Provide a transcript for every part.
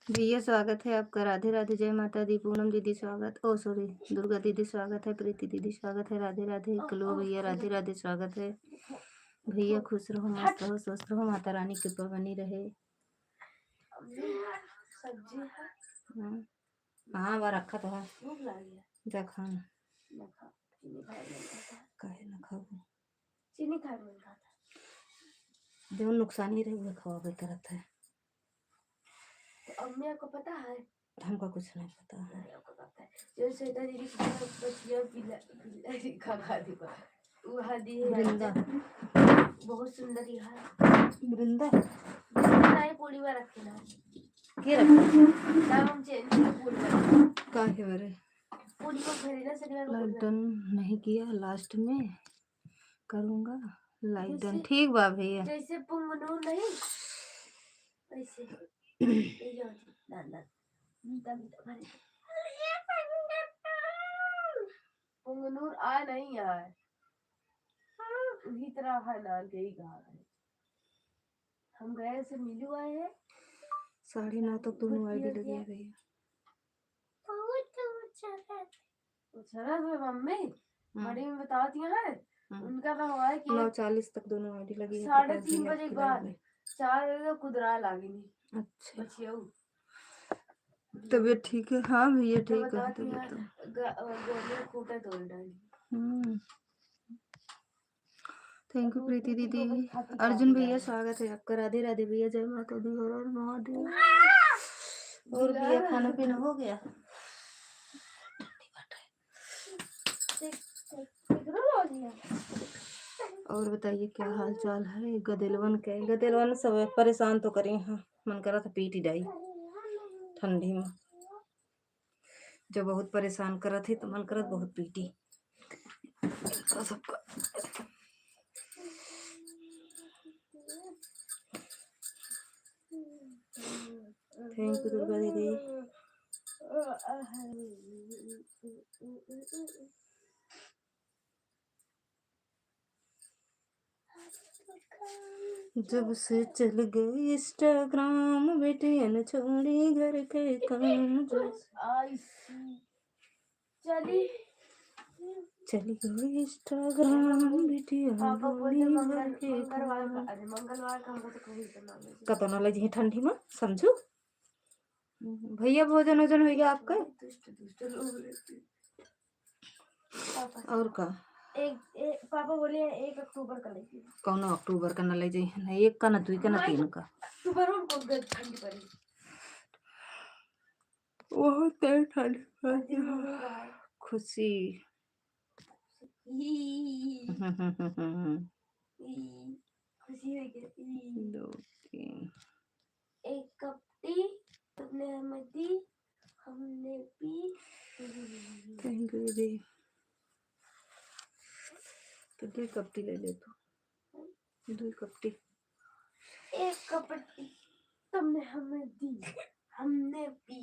भैया स्वागत है आपका। राधे राधे, जय माता दी। पूनम दीदी स्वागत, ओ सॉरी, दुर्गा दीदी स्वागत है। प्रीति दीदी स्वागत है। राधे राधे। कलो भैया राधे राधे स्वागत है। भैया खुश रहो, मस्त रहो, स्वस्थ रहो, माता रानी की कृपा बनी रहे। हाँ वह रखा तो है, जा खाना काहे ना खाओ, चीनी खा जो नुकसान ही रहे खावा भी करत है। अम्मी को पता है? हमको कुछ नहीं पता है। आपको पता है जो श्वेता दीदी बच्चियां पिला खा दी वो हदी है वृंदा बहुत सुंदर है। वृंदा नहीं पूरी में रखे ना के रखे नाम चेंज कर पूरी में काहे बरे पूरी को खरीदना शनिवार को लाइक डन नहीं किया, लास्ट में करूँगा। लाइक डन ठीक बा भैया। जैसे पुंगनूर नहीं वैसे ये जाओ ना पुंगनूर आ नहीं यार उसी तरह है ना यही कहा है। हम गए से मिलू आए हैं 9:30 तक दोनों आईडी लगी है भैया। शरद है मम्मी बड़ी में बताती है उनका तो हुआ है कि 9:40 तक दोनों आईडी लगी है। 3:30 बजे के बाद 4 बजे कुदरा लागेगी। अच्छा बचियो तबीयत ठीक है? हाँ भैया ठीक है बताती है तबीयत। गोलियां खूटा तोड़ डाली। थैंक यू प्रीति दीदी। अर्जुन भैया स्वागत है आपका। राधे राधे भैया, जय माता दी, हर हर महादेव। और भैया खाना पीना हो गया? और बताइए क्या हाल चाल है? गदेलवन सब परेशान तो करें। हाँ मन करा था पीट ही डाई ठंडी में, जो बहुत परेशान करा थे तो मन करा बहुत पीटी सबका। थैंक यू दुर्गा दीदी। जब से चल गए इंस्टाग्राम बेटियन छोड़ी घर के काम, चली गई इंस्टाग्राम बेटियन घर के काम। कतना लगी ठंडी में समझो। भैया भोजन वोजन हो गया आपका? और का पापा बोले 1 अक्टूबर का लेगी। कौन अक्टूबर का न ले जाइए ना, 1 का न 2 का न 3 का। अक्टूबर में ठंडी पड़ी बहुत ठंड खुशी खुशी हो गई 2 3 1 कप टी तुमने हमें दी हमने पी। थैंक यू दीदी। तो 2 कप टी ले ले तू, 2 कप टी। 1 कप टी तुमने हमें दी हमने पी।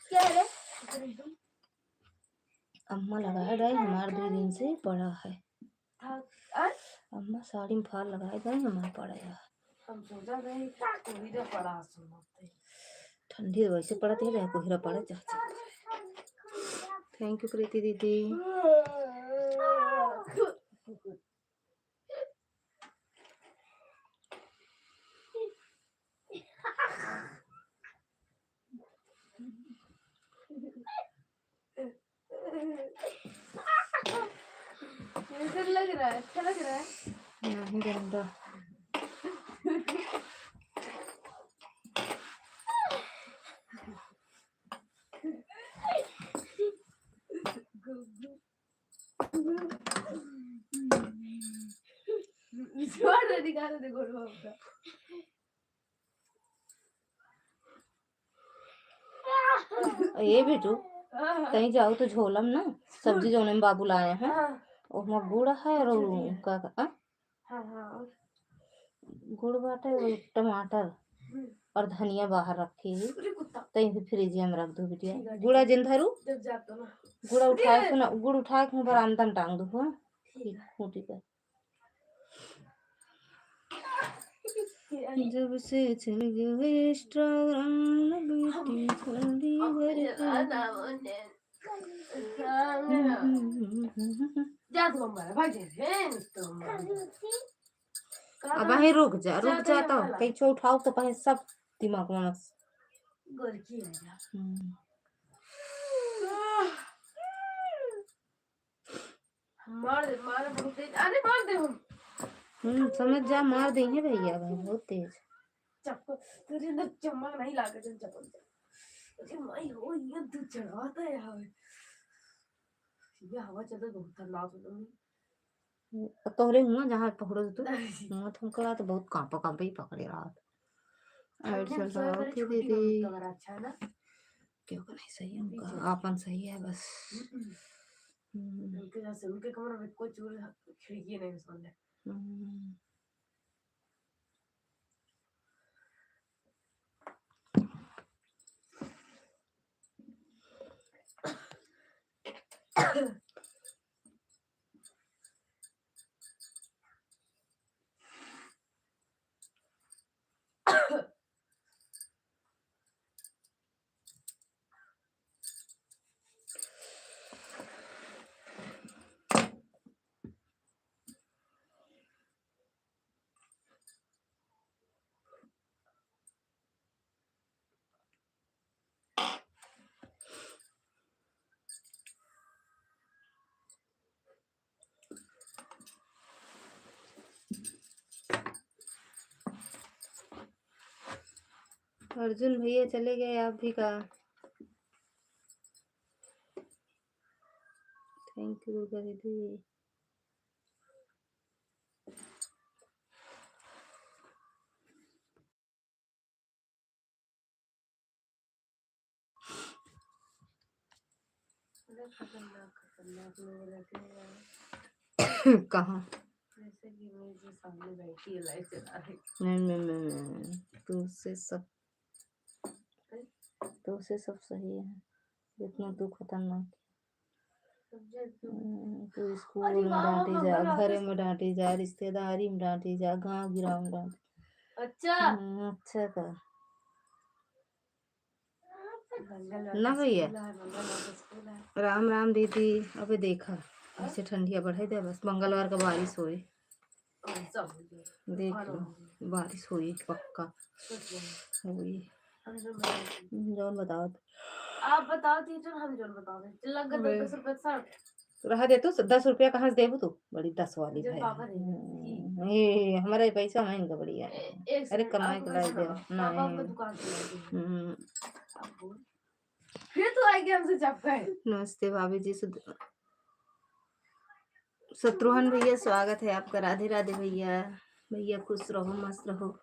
क्या है अम्मा लगाए गए हमारे 2 दिन से पड़ा है। अम्मा साड़ी में फाल लगाए गए हमारे पड़ा है। हम सोचा गए कोहिरा पड़ा ठंडी वैसे पड़ती है जहाँ कोहिरा पड़ा चाहता। थैंक यू प्रीति दीदी। लग रहा है अच्छा लग रहा है नहीं गंदा। ये बेटू कहीं जाओ तो झोलम ना सब्जी जो में बाबू लाए हैं और गुड़ है और गुड़ बाटे टमाटर और धनिया बाहर रखी है तई से फ्रिजिया में रख दो बिटिया। ठीक है, गुड़ा जिन धरू जब जातो ना गुड़ा उठा के ना गुड़ उठा के बरामदा में टांग दो। हाँ ठीक है। खूंटी पर। यानी जब से चल गए इंस्टाग्राम बेटी छोड़ी घर आना मुझे जा तू हमारा भाग जा तो अब वहीं रुक जा तो तो कहीं छो उठाओ तो कहीं सब दिमाग में गोरकी है जा मार दे बहुत तेज अरे मार दे हम समझ जा मार देंगे भैया भाई बहुत तेज। चप्पल तुझे ना चमक नहीं लागे तुम चप्पल अरे माई हो ये तू चढ़ाता है हवा ये हवा चलता बहुत ठंडा हो तुम तोहरे हुआ जहाँ पकड़ो तो हुआ तुमको तो बहुत कांपा ही पकड़े रात। और चल रहा थी दीदी अच्छा है ना क्यों नहीं सही है उनका आपन सही है बस। उनके कमरे में कोई चोर खिड़की नहीं समझ अर्जुन भैया चले गए आप भी का। थैंक यू दीदी। खतरनाक लोग रहते हैं कहाँ जैसे कि मेरे सामने बैठी है लाइट चला रही नहीं तो से सब सही है जितना तू खतरनाक तू स्कूल में डांटी जा घर में डांटी जा रिश्तेदारी में डांटी जा गांव गिराव में डांटी। अच्छा अच्छा था ना भैया। राम राम दीदी। अबे देखा ऐसे ठंडिया बढ़े दे बस मंगलवार का बारिश होए देख लो बारिश हुई पक्का हुई। जौन बताओ आप बताओ टीचर हम जोन बता दे लग गए 10 रुपए सर रहा दे तो 10 रुपया कहाँ से देबू तू बड़ी 10 वाली जो भाई पापा दे ये हमारा पैसा नहीं बढ़िया अरे कमाए के लायक दे पापा को नहीं। दुकान से फिर तो आएगी हमसे चपका है। नमस्ते भाभी जी शत्रुघ्न भैया स्वागत है आपका। राधे राधे भैया। भैया खुश रहो मस्त रहो।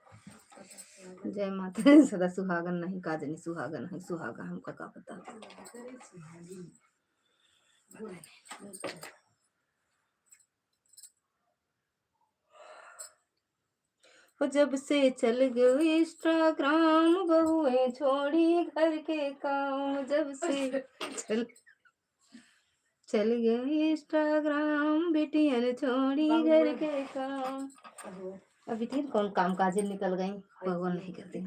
जय माता दी। सदा सुहागन नहीं काजनी सुहागन है सुहागा हमका का पता। जब से चल गए इंस्टाग्राम बहुएं छोड़ी घर के काम। जब से चल गए इंस्टाग्राम बेटियां छोड़ी घर के काम। अभी ठीक कौन काम काज निकल गई भगवान नहीं करते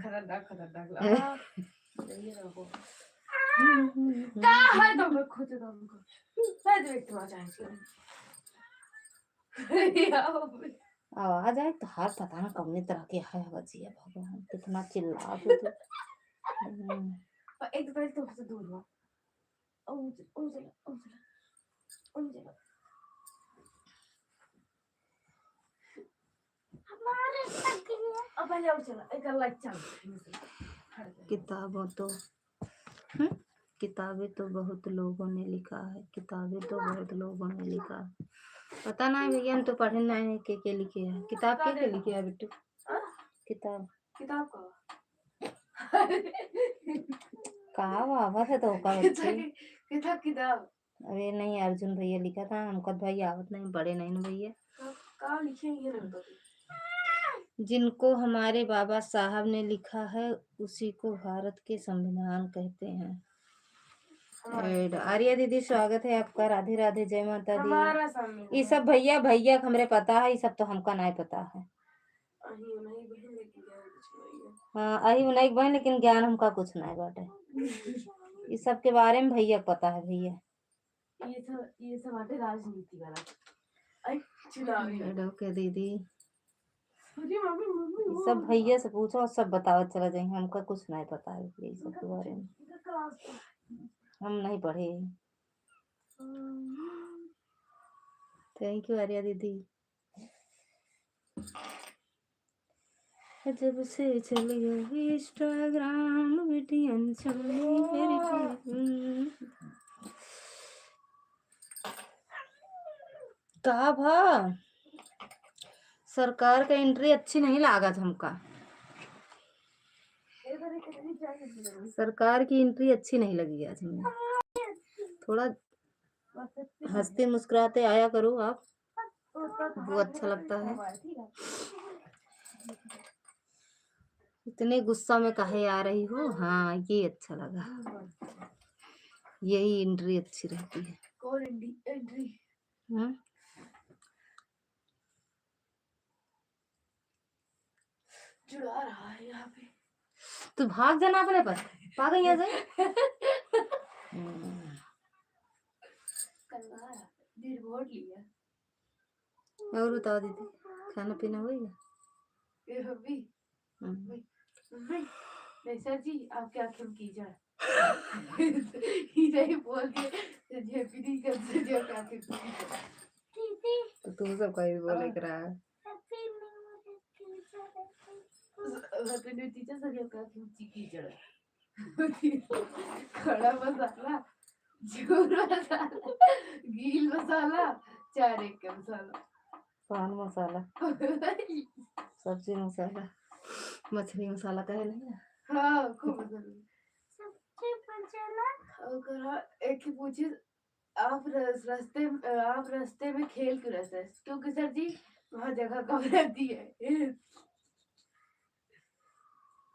आवाज आए तो हाथ पता ना कौन तरह की है बजिया भगवान कितना चिल्ला दो तो। एक बार तो से दूर हुआ किताबों तो किताबें तो बहुत लोगों ने लिखा है। किताबें तो बहुत लोगों ने लिखा है। पता नहीं भैया हम तो पढ़े नहीं है के लिखे है। किताब के लिखे है बिट्टू किताब कहा आवाज है तो किताब अरे नहीं अर्जुन भैया लिखा था हमको भाई आवत नहीं पढ़े नहीं ना भैया कहाँ लिखे ये नहीं बता जिनको हमारे बाबा साहब ने लिखा है उसी को भारत के संविधान कहते हैं। एड आर्या दीदी स्वागत है आपका। राधे राधे, जय माता दी। हमारा ये संविधान सब भैया भैया हमरे पता है, ये सब तो हमका नहीं पता है। अही नहीं बहन लेके गया कुछ नहीं है। हाँ अही नहीं बहन, लेकिन ज्ञान हमका कुछ नहीं बाटे। ये सब के बारे में भैया को पता है भैया। ये सब आते राजनीति वाला। आई चुनावी वाला। ओके दीदी, अरे मम्मी मम्मी ये वो सब भैया से पूछो और सब बतावत चला जाएंगे, हमका कुछ नहीं पता है यही सब के बारे में, इनका क्लास हम नहीं पढ़े। थैंक यू आर्या दीदी। जब से चल गए इंस्टाग्राम बेटियन का भा सरकार का एंट्री अच्छी नहीं लागत हमका। सरकार की एंट्री अच्छी नहीं लगी आज हमें। थोड़ा हंसते मुस्कुराते आया करो आप, वो अच्छा लगता है। इतने गुस्सा में काहे आ रही हो? हाँ ये अच्छा लगा, यही एंट्री अच्छी रहती है। कौन एंट्री? हम्म, चुरा रहा है यहाँ पे। तू भाग जाना अपने पर, भाग यहाँ से। कल दिन वोट लिया। और बताओ दीदी, खाना पीना हो गया? ये मम्मी हम्म, मम्मी नहीं सर जी आपके आंखें में कीचड़। ही नहीं बोल के जेपी नहीं कर सकते आपके आंखें में कीचड़। तो तू सब कहीं बोले करा। हैप्पी न्यू टीचर सर आपके आंखें में कीचड़। खड़ा मसाला, झूर मसाला, गील मसाला, चार एक का मसाला, पान मसाला, सब्जी मसाला, मछली मसाला कहे नहीं ना। हाँ खूब मसाला। सब्जी मसाला अगर एक ही पूछे आप रास्ते में खेल क्यों रहते हैं? क्योंकि सर जी वहाँ जगह कम रहती है,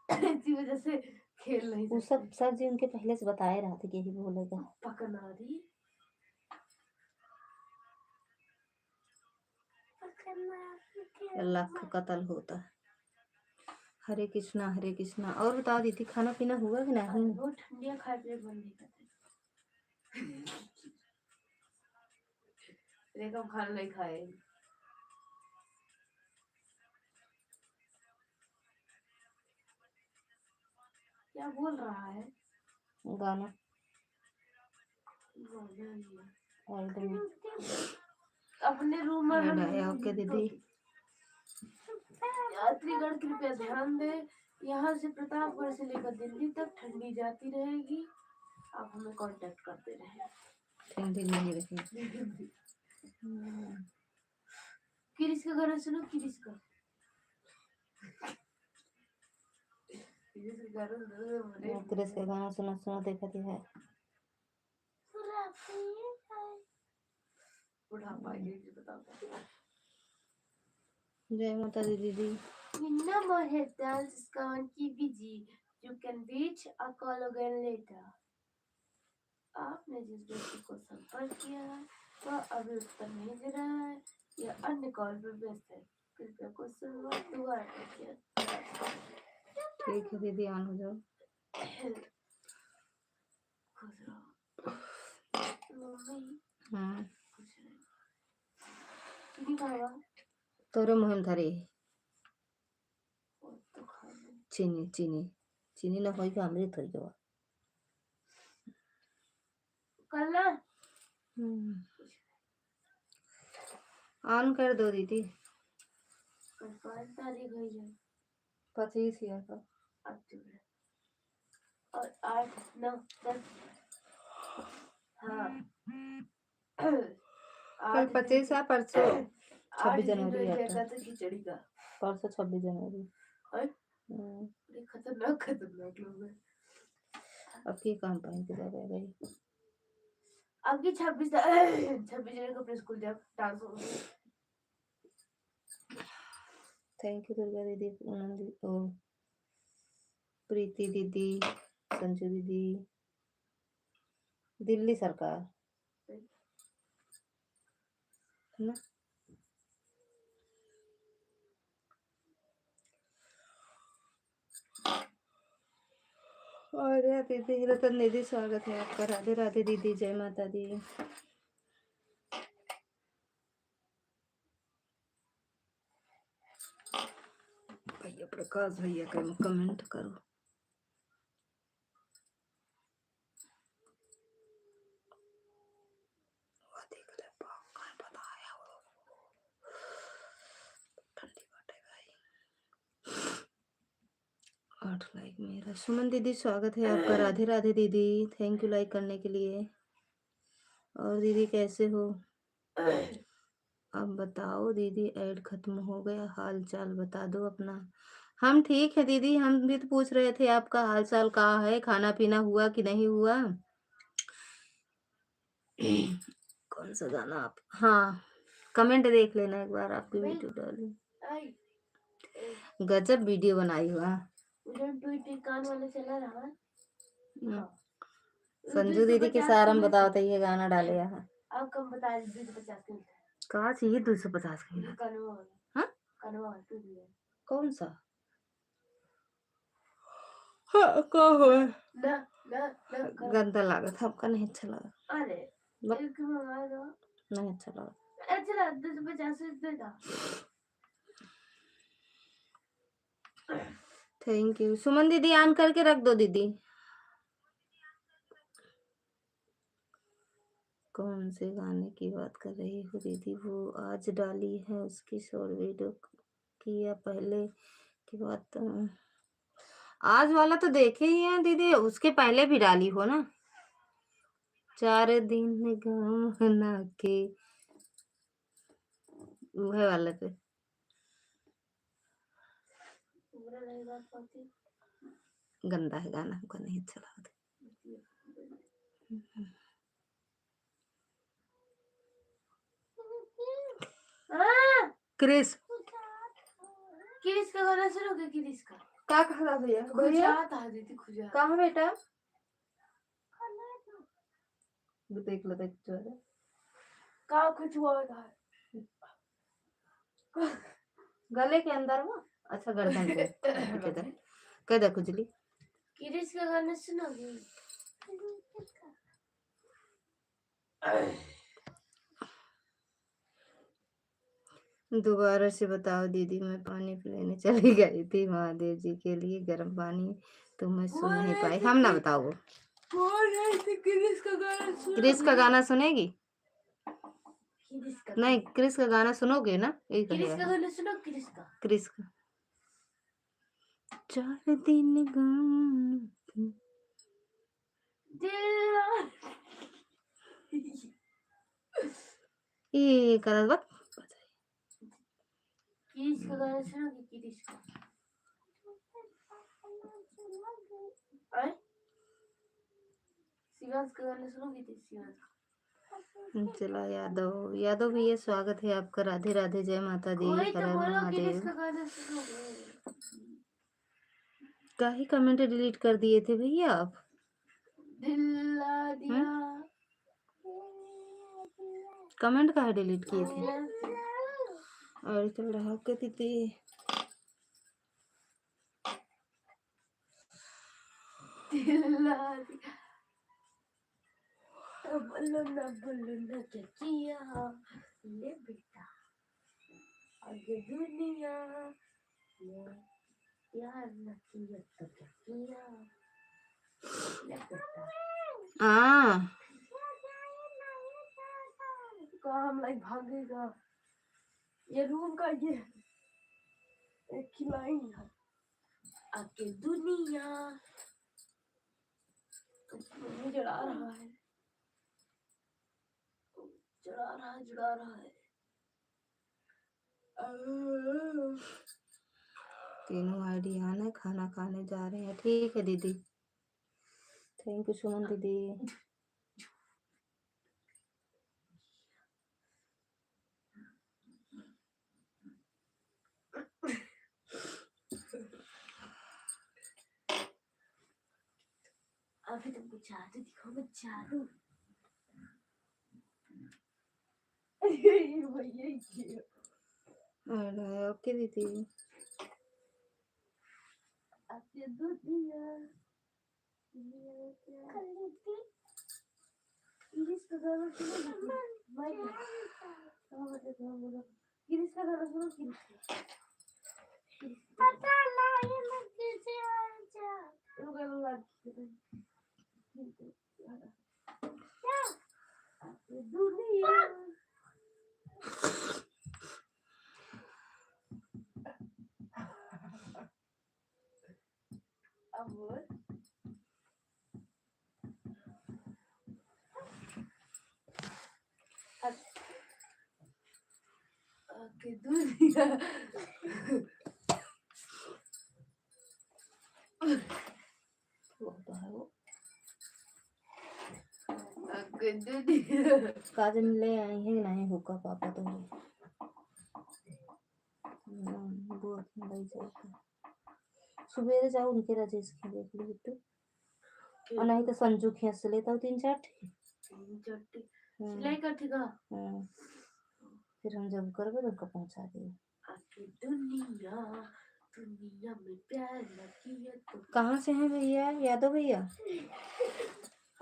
इसी वजह से खेल नहीं वो सकते। सब सर जी उनके पहले से बताए रहा था कि यही बोलेगा। पकना दी लाख कत्ल होता है। हरे कृष्णा हरे कृष्णा। और बता दीदी खाना पीना हुआ कि नहीं? वो ठंडिया खाए पे मन नहीं करते। देखो हम खाना नहीं खाए। क्या बोल रहा है? गाना एकदम अपने रूम में हम ओके दीदी। यात्रीगण कृपया ध्यान दें, यहाँ से प्रतापगढ़ से लेकर दिल्ली तक ठंडी जाती रहेगी। आप हमें कांटेक्ट करते रहें। ठंडी नहीं रही। किरिस का गाना सुनो, किरिस का क्रिस के गाना सुना सुना देखा थी है। जय माता दी दीदी। number has dialed is currently busy. You can reach a call again later. आपने जिस व्यक्ति को संपर्क किया है वह अभी उत्तर नहीं दे रहा है या अन्य कॉल पर व्यस्त है। कृपया कुछ समय दोबारा कीजिए। ठीक है दीदी, ऑन हो जाओ। खुश रहो। मम्मी हाँ खुश रहो। चीनी खावा? तोरे मुहिम धरी वो तो खा लो। चीनी चीनी चीनी ना होई का अमृत होई गवा। कल ना ऑन कर दो दीदी। कल 5 तारीख हुई है। 25 या का अक्टूबर और 8 9 10 हाँ कल 25 है, परसों 26 जनवरी क्या आता है। था खिचड़ी का परसों 26 जनवरी। और बड़े खतरनाक लोग हैं। अब की काम पाएंगे के जा गई। अब की 26 जनवरी को अपने स्कूल जब डांस होगा। थैंक यू दुर्गा दीदी, पूनम दीदी, ओ प्रीति दीदी, संजू दीदी, दिल्ली सरकार है ना। और दीदी रतन दीदी, स्वागत है आपका। राधे राधे दीदी, जय माता दी। भैया प्रकाश भैया का कमेंट करो। ठंडी बाटे भाई। 8 लाइक मेरा। सुमन दीदी, स्वागत है आपका। राधे राधे दीदी, थैंक यू लाइक करने के लिए। और दीदी कैसे हो? अब बताओ दीदी, ऐड खत्म हो गया, हाल चाल बता दो अपना। हम ठीक है दीदी, हम भी तो पूछ रहे थे आपका हाल चाल कहाँ है, खाना पीना हुआ कि नहीं हुआ। कौन सा गाना आप, हाँ कमेंट देख लेना एक बार, आपकी वीडियो डाली, गजब वीडियो बनाई हुआ। कान वाला चला रहा। संजू दीदी के सारम बताओ तो ये गाना डाले यहाँ। आप कम बता दीजिए 250 का कहा चाहिए 250 का? कनवा वाला। हाँ कनवा टू है। कौन सा? हाँ का हो ना ना ना गंदा लागत, हमका नहीं अच्छा लगा। अरे एक मंगा दो, नहीं अच्छा लगा। अच्छा 250 देगा। Thank you. सुमन दीदी ऑन करके रख दो दीदी। कौन से गाने की बात कर रही हो दीदी? वो आज डाली है उसकी शॉर्ट वीडियो की या पहले की बात? आज वाला तो देखे ही है दीदी, उसके पहले भी डाली हो ना। 4 दिन गम ना के, वह वाले पे गंदा है गाना, हमको नहीं अच्छा लगा। क्रिस किरिस का गाना सुनोगे? किरिस का क्या कहा भैया? खुजात आ दीदी, खुजात कहाँ बेटा? देख लो देख जो है का कुछ हुआ था गले के अंदर वो। अच्छा गर्दन पे किधर किधर खुजली? किरिस का गाना सुनोगे? दोबारा से बताओ दीदी। मैं पानी लेने चली गई थी महादेव जी के लिए गर्म पानी, तो मैं सुन नहीं पाई। हम ना बताओ। किरिस का गाना क्रिस का गाना सुनेगी? किरिस का नहीं क्रिस का गाना सुनोगे ना? यही किरिस का कहेगा। गाना सुनो किरिस का। क्रिस का 4 दिन गम दिल ये कर वक्त किरिस का गाना सुनोगे? किरिस का आए शिवांश का गाना सुनोगे? तो शिवांश चला यादव, यादव भैया स्वागत है आपका। राधे राधे, जय माता दी, वही हर तो हर बोलो किरिस महादेव। का गाना सुनोगे? का ही कमेंट डिलीट कर दिए थे भैया आप? दिला दिया कमेंट का डिलीट किए थे? और चल रहा कहती थी दिला दिया बोलो ना क्या किया ले बेटा आगे दुनिया में प्यार न किया तो क्या किया ले बेटा। हाँ काम लाइक भागेगा ये रूम का ये एक खिलाई है आगे दुनिया जड़ा रहा है जुड़ा रहा है। तीनों आईडी आना है, खाना खाने जा रहे हैं। ठीक है दीदी, थैंक यू सुमन दीदी। अभी तुमको जादू दिखाऊंगा, जादू। ये भैया ये अरे ओके दीदी। आपने दूध दिया, दिया क्या? इरिस का गाना सुनो, माइक में। बोलो इरिस का गाना सुनो, इरिस पता नहीं मैं कैसे आ जा। वो गाना लग क्या? आपने दूध दिया। अब बोल। आपके दूध दिया। होता है वो। आपके दूध दिया। काजल ले आई है नहीं हुक्का पापा तो बहुत लड़ाई चलता है। सुबह जाओ उनके राजेश के देख लो बिट्टू, और नहीं तो संजू खींच से लेता हूँ 3-4 चट्टी सिलाई करतेगा। फिर हम जब करबे तो उनको पहुंचा दिए। आके दुनिया दुनिया में प्यार लगी है तो कहाँ से हैं भैया? यादव भैया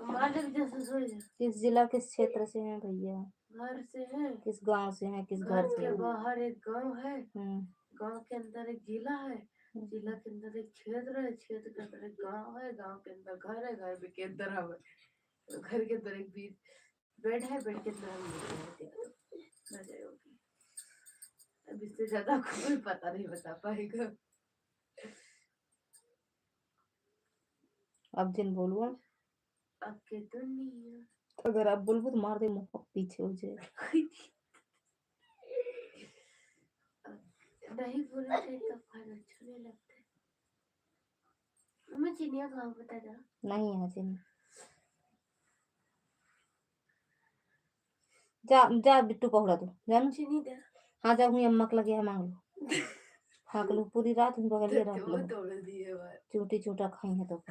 हमारे जैसे सोए किस जिला किस क्षेत्र से हैं भैया? घर से है, किस गांव से हैं? किस घर घर से के हैं? बाहर एक गांव है, हम्म, गांव के अंदर एक जिला है, जिला के अंदर एक क्षेत्र है, क्षेत्र के अंदर एक गांव है, गांव के अंदर घर है, घर के अंदर हम है, घर के अंदर एक बीच बेड है, बेड के अंदर हम लोग रहते हैं। मजा होगी। अब इससे ज्यादा कोई पता नहीं बता पाएगा। अब जिन बोलूँ आपके दुनिया अगर आप बोलबो तो मार दे मुंह पीछे हो जाए। नहीं बोलना चाहिए तो खाना अच्छा नहीं लगता है। मैं चिनिया कहाँ बता जा नहीं यहाँ से नहीं। जा जा बिट्टू पकड़ा तू जान। चीनी दे हाँ जा हुई अम्मा के लगे है मांग लो। हाँ लो पूरी रात हम बगल में रख लो। तोड़ दिए बात चूटी चूटा खाई है तो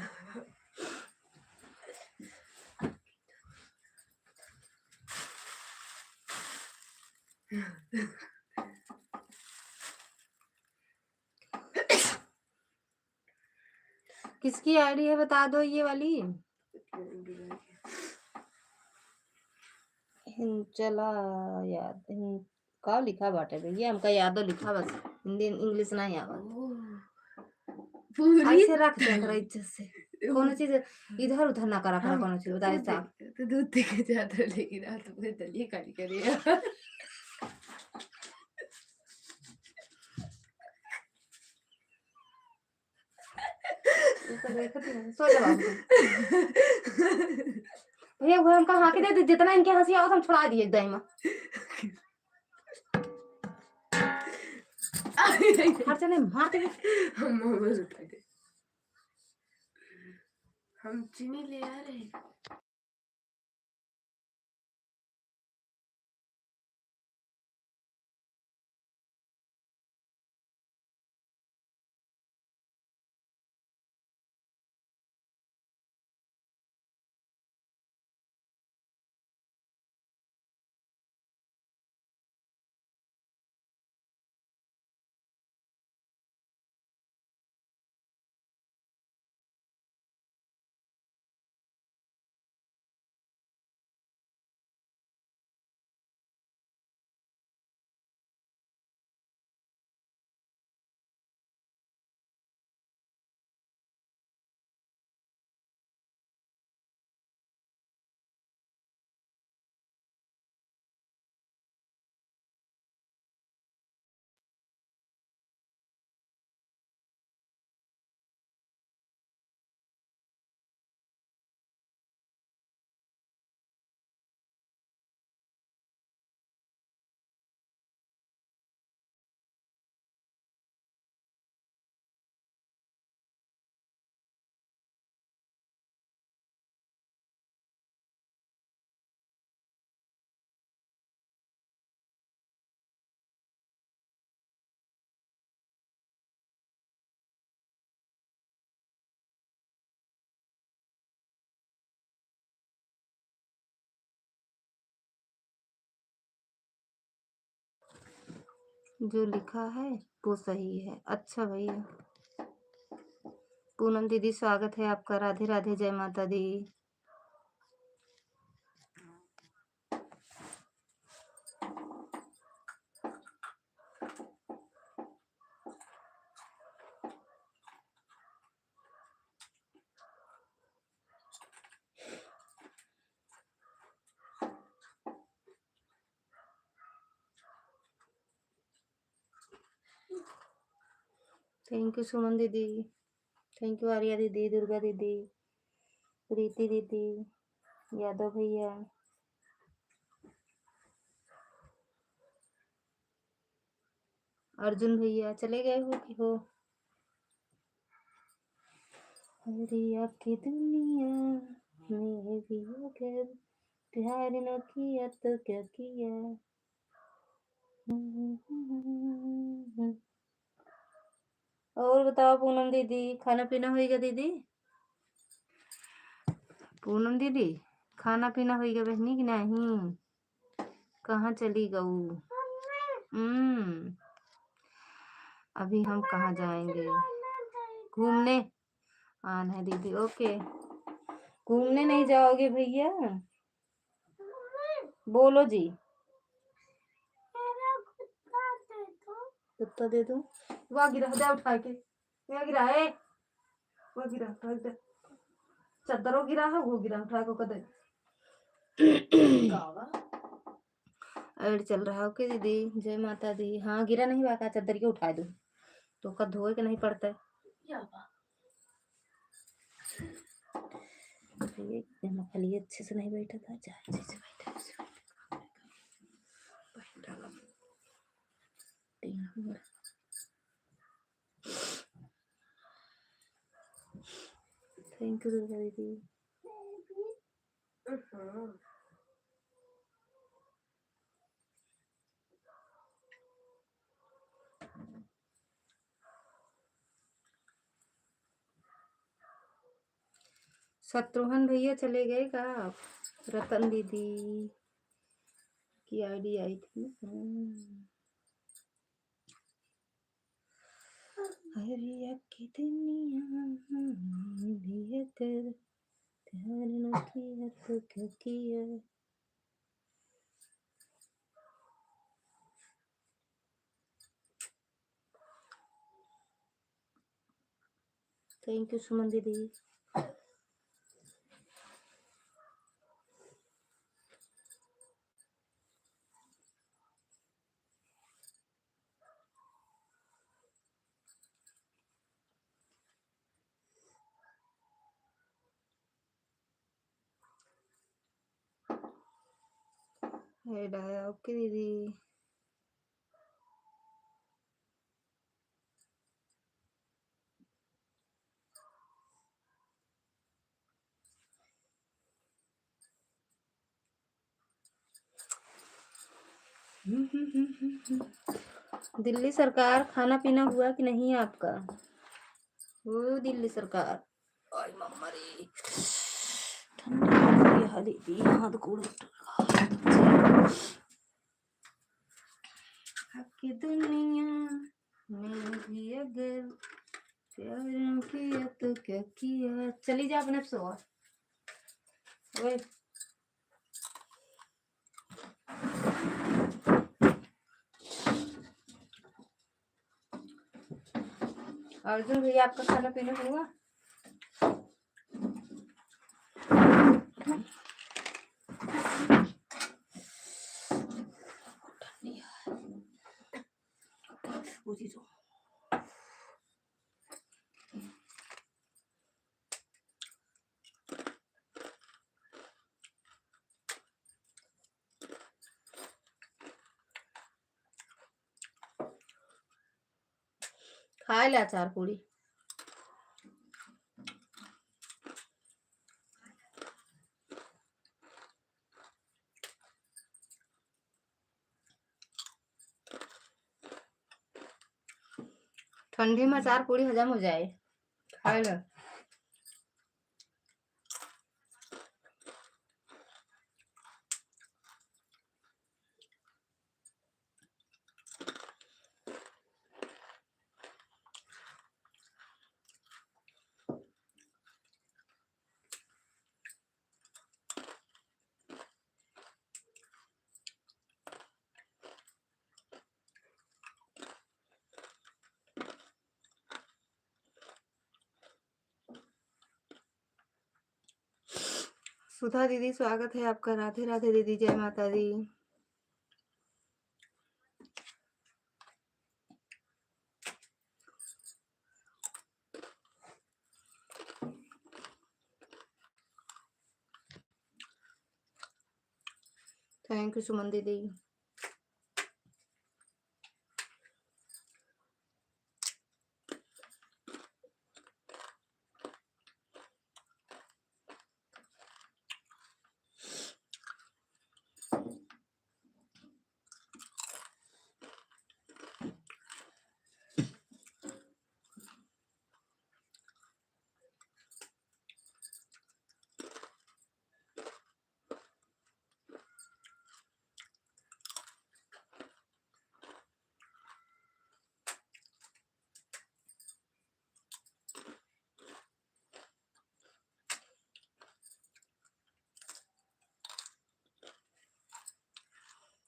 किसकी आईडी है बता दो ये वाली। चला याद का लिखा बाटे भैया हमका यादो लिखा बस हिंदी इंग्लिश नहीं आवा। पूरी ऐसे रख दे करा इज्जत से। कौन चीज इधर उधर ना करा करा कौन चीज बता साहब। तो दूध दे के जाता लेकिन रात में दलिए खाली करेगा। सो जा बाबू भैया वो हमका हाँ के दे जितना इनके हंसी आओ हम छुड़ा दिए दाई में। हर चले मारते हम मोमोज उठा के हम चीनी ले आ रहे हैं। जो लिखा है वो सही है। अच्छा भैया, पूनम दीदी स्वागत है आपका। राधे राधे, जय माता दी। थैंक यू सुमन दीदी, थैंक यू आर्या दीदी, दुर्गा दीदी, प्रीति दीदी, यादव भैया। अर्जुन भैया चले गए हो कि हो? हरिया की दुनिया में भी अगर प्यार न किया तो क्या किया। और बताओ पूनम दीदी, खाना पीना होएगा दीदी? पूनम दीदी खाना पीना होएगा बहनी कि नहीं? कहाँ चली गऊ? अभी हम कहाँ जाएंगे घूमने? आना है दीदी, ओके। घूमने नहीं जाओगे भैया? बोलो जी। कुत्ता दे दो। वहाँ गिरा दे उठा के, वहाँ गिरा है, वो गिरा उठा दे। चद्दरों गिरा है, वो गिरा उठा को कदे। ऐड चल रहा है। ओके दीदी, जय माता दी। हाँ गिरा नहीं, वाका चद्दर के उठा दो तो का धोए के नहीं पड़ता है। ये मखली अच्छे से नहीं बैठा था, अच्छे से बैठा थैंक यू दुर्गा दीदी। शत्रुघ्न भैया चले गए का? रतन दीदी की आईडी आई थी। हरिया की दुनिया भी अगर प्यार न किया तो क्या किया। थैंक यू सुमन दीदी। ऐड आया, ओके दीदी। दिल्ली सरकार खाना पीना हुआ कि नहीं आपका? वो दिल्ली सरकार। ओए मम्मा रे, ठंडी हाली दी हाथ कोड़ आपकी दुनिया में भी अगर प्यार न किया तो क्या किया। चली जा अपने सो। ओए अर्जुन भैया आपका खाना पीना हुआ? खा ले अचार पूरी। ठंडी में अचार पूरी हजम हो जाए, खा ले। सुधा दीदी स्वागत है आपका। राधे राधे दीदी, जय माता दी। थैंक यू सुमन दीदी।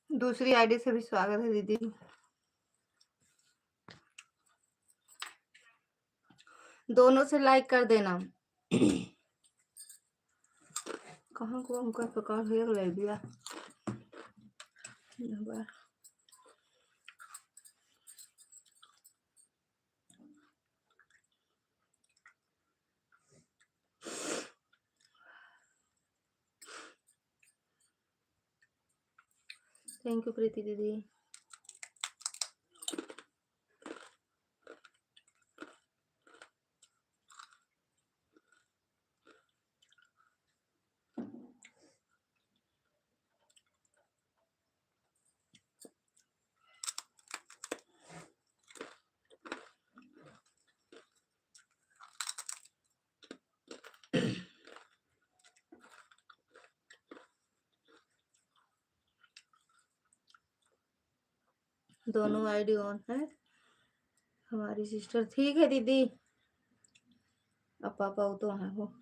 दूसरी आईडी से भी स्वागत है दीदी। दोनों से लाइक कर देना। कहाँ को हमका प्रकार हो ले दिया। थैंक यू प्रीति दीदी। दोनों आईडी ऑन है। हमारी सिस्टर ठीक है दीदी। अब पापा वो तो है वो।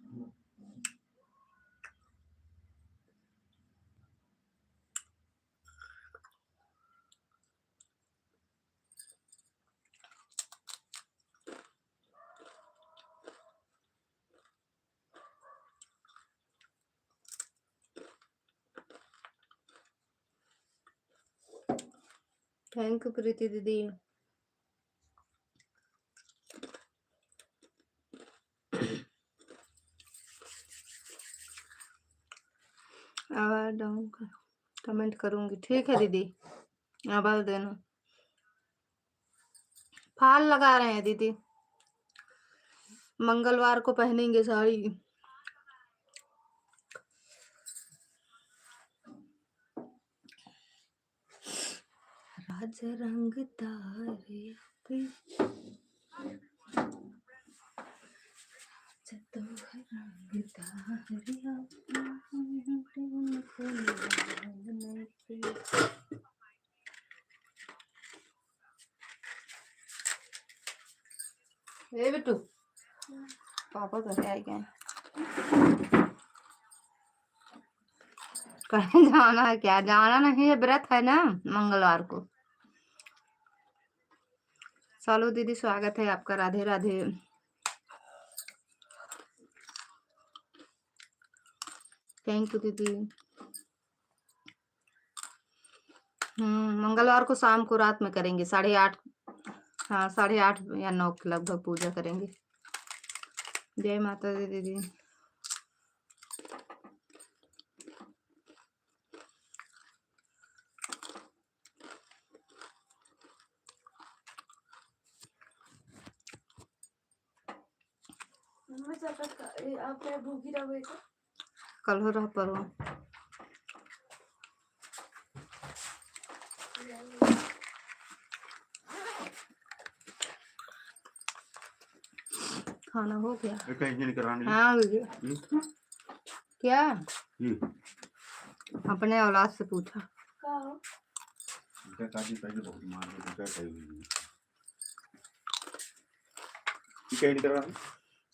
थैंक यू प्रीति दीदी। आवाज डाउन कर कमेंट करूंगी। ठीक है दीदी, आवाज देना। फाल लगा रहे हैं दीदी, मंगलवार को पहनेंगे साड़ी। राज रंग तारे ए बिट्टू, पापा तो है क्या? कहीं जाना है क्या? जाना नहीं है, व्रत है ना मंगलवार को। चलो दीदी स्वागत है आपका। राधे राधे। थैंक यू दीदी। मंगलवार को शाम को रात में करेंगे 8:30। हाँ 8:30 या 9 के लगभग पूजा करेंगे। जय माता दी दीदी। आप क्या भूखी रहोगे? कल हो रहा पर खाना हो गया। हाँ क्या अपने औलाद से पूछा।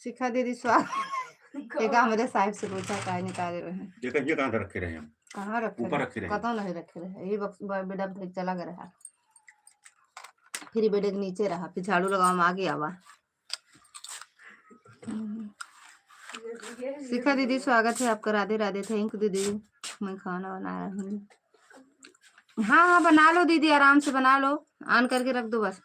शिखा दीदी स्वागत। एक मेरे साइड से पूछा काय निकाले रहे हैं। ये कहाँ रखे रहे हम? कहाँ रखे? ऊपर रखे रहे। कतौ नहीं रखे रहे। ये बेटा भेज चला गया रहा, फिर बेटे के नीचे रहा, फिर झाड़ू लगाओ आगे आवा। शिखा दीदी स्वागत है आपका, राधे राधे। थैंक यू दीदी, मैं खाना बना रही हूँ। हाँ हाँ बना लो दीदी, आराम से बना लो, ऑन करके रख दो बस।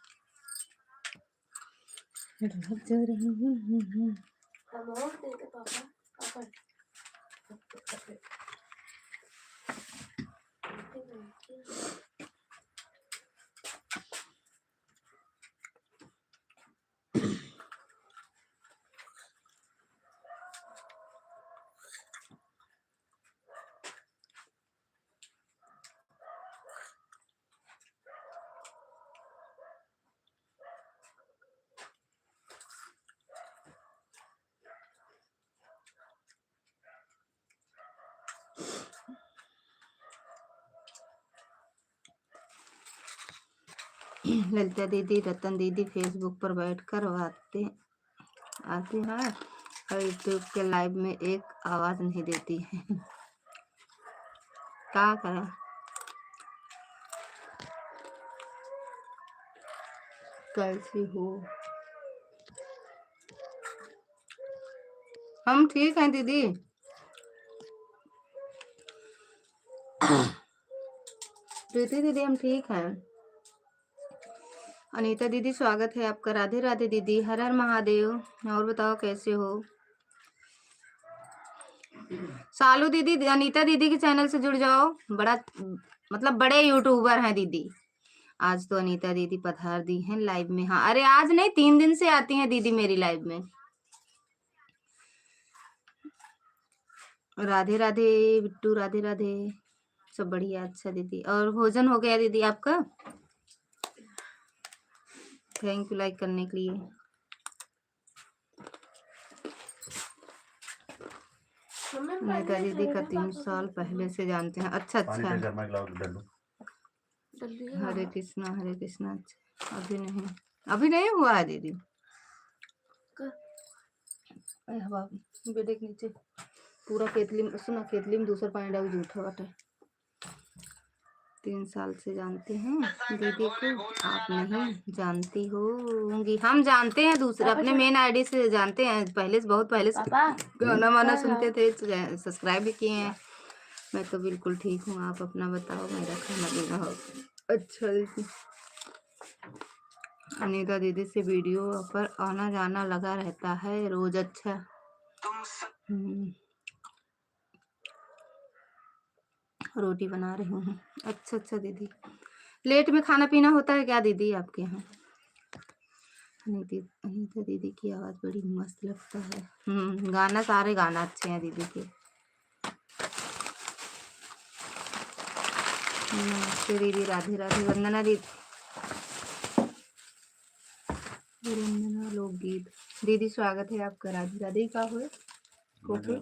ललिता दीदी, रतन दीदी फेसबुक पर बैठकर आते हैं और यूट्यूब के लाइव में एक आवाज नहीं देती है। क्या करें? कैसी हो? हम ठीक हैं दीदी। प्रीति दीदी हम ठीक हैं। अनीता दीदी स्वागत है आपका, राधे राधे दीदी, हर हर महादेव। और बताओ कैसे हो? सालू दीदी, अनीता दीदी के चैनल से जुड़ जाओ, बड़ा मतलब बड़े यूट्यूबर हैं दीदी। आज तो अनीता दीदी पधार दी हैं लाइव में। हाँ अरे आज नहीं, 3 दिन से आती हैं दीदी मेरी लाइव में। राधे राधे बिट्टू, राधे राधे, सब बढ़िया। अच्छा दीदी, और भोजन हो गया दीदी आपका? थैंक यू लाइक करने के लिए। अनीता दीदी का 3 साल पहले से जानते हैं। अच्छा अच्छा। हरे कृष्णा हरे कृष्णा। अच्छा अभी नहीं हुआ है दीदी। हवा बेटे के नीचे पूरा केतली सुना, केतली में दूसरा पानी डाल जूठा बाटे। 3 साल से जानते हैं दीदी को, आप नहीं जानती होंगी। हम जानते हैं, दूसरे अपने मेन आईडी से जानते हैं, पहले से, बहुत पहले से गाना वाना सुनते थे, सब्सक्राइब भी किए हैं। मैं तो बिल्कुल ठीक हूँ, आप अपना बताओ, मेरा खाना पीना हो अच्छा दीदी। अनीता दीदी से वीडियो पर आना जाना लगा रहता है रोज। अच्छा रोटी बना रही हूँ। अच्छा अच्छा दीदी, लेट में खाना पीना होता है क्या दीदी आपके यहाँ? अनीता दीदी की आवाज बड़ी मस्त लगता है। गाना, सारे गाना अच्छे हैं दीदी के। नमस्ते दीदी, राधे राधे। वंदना दीदी, वंदना लोकगीत दीदी स्वागत है आपका, राधे राधे। का हुए कोके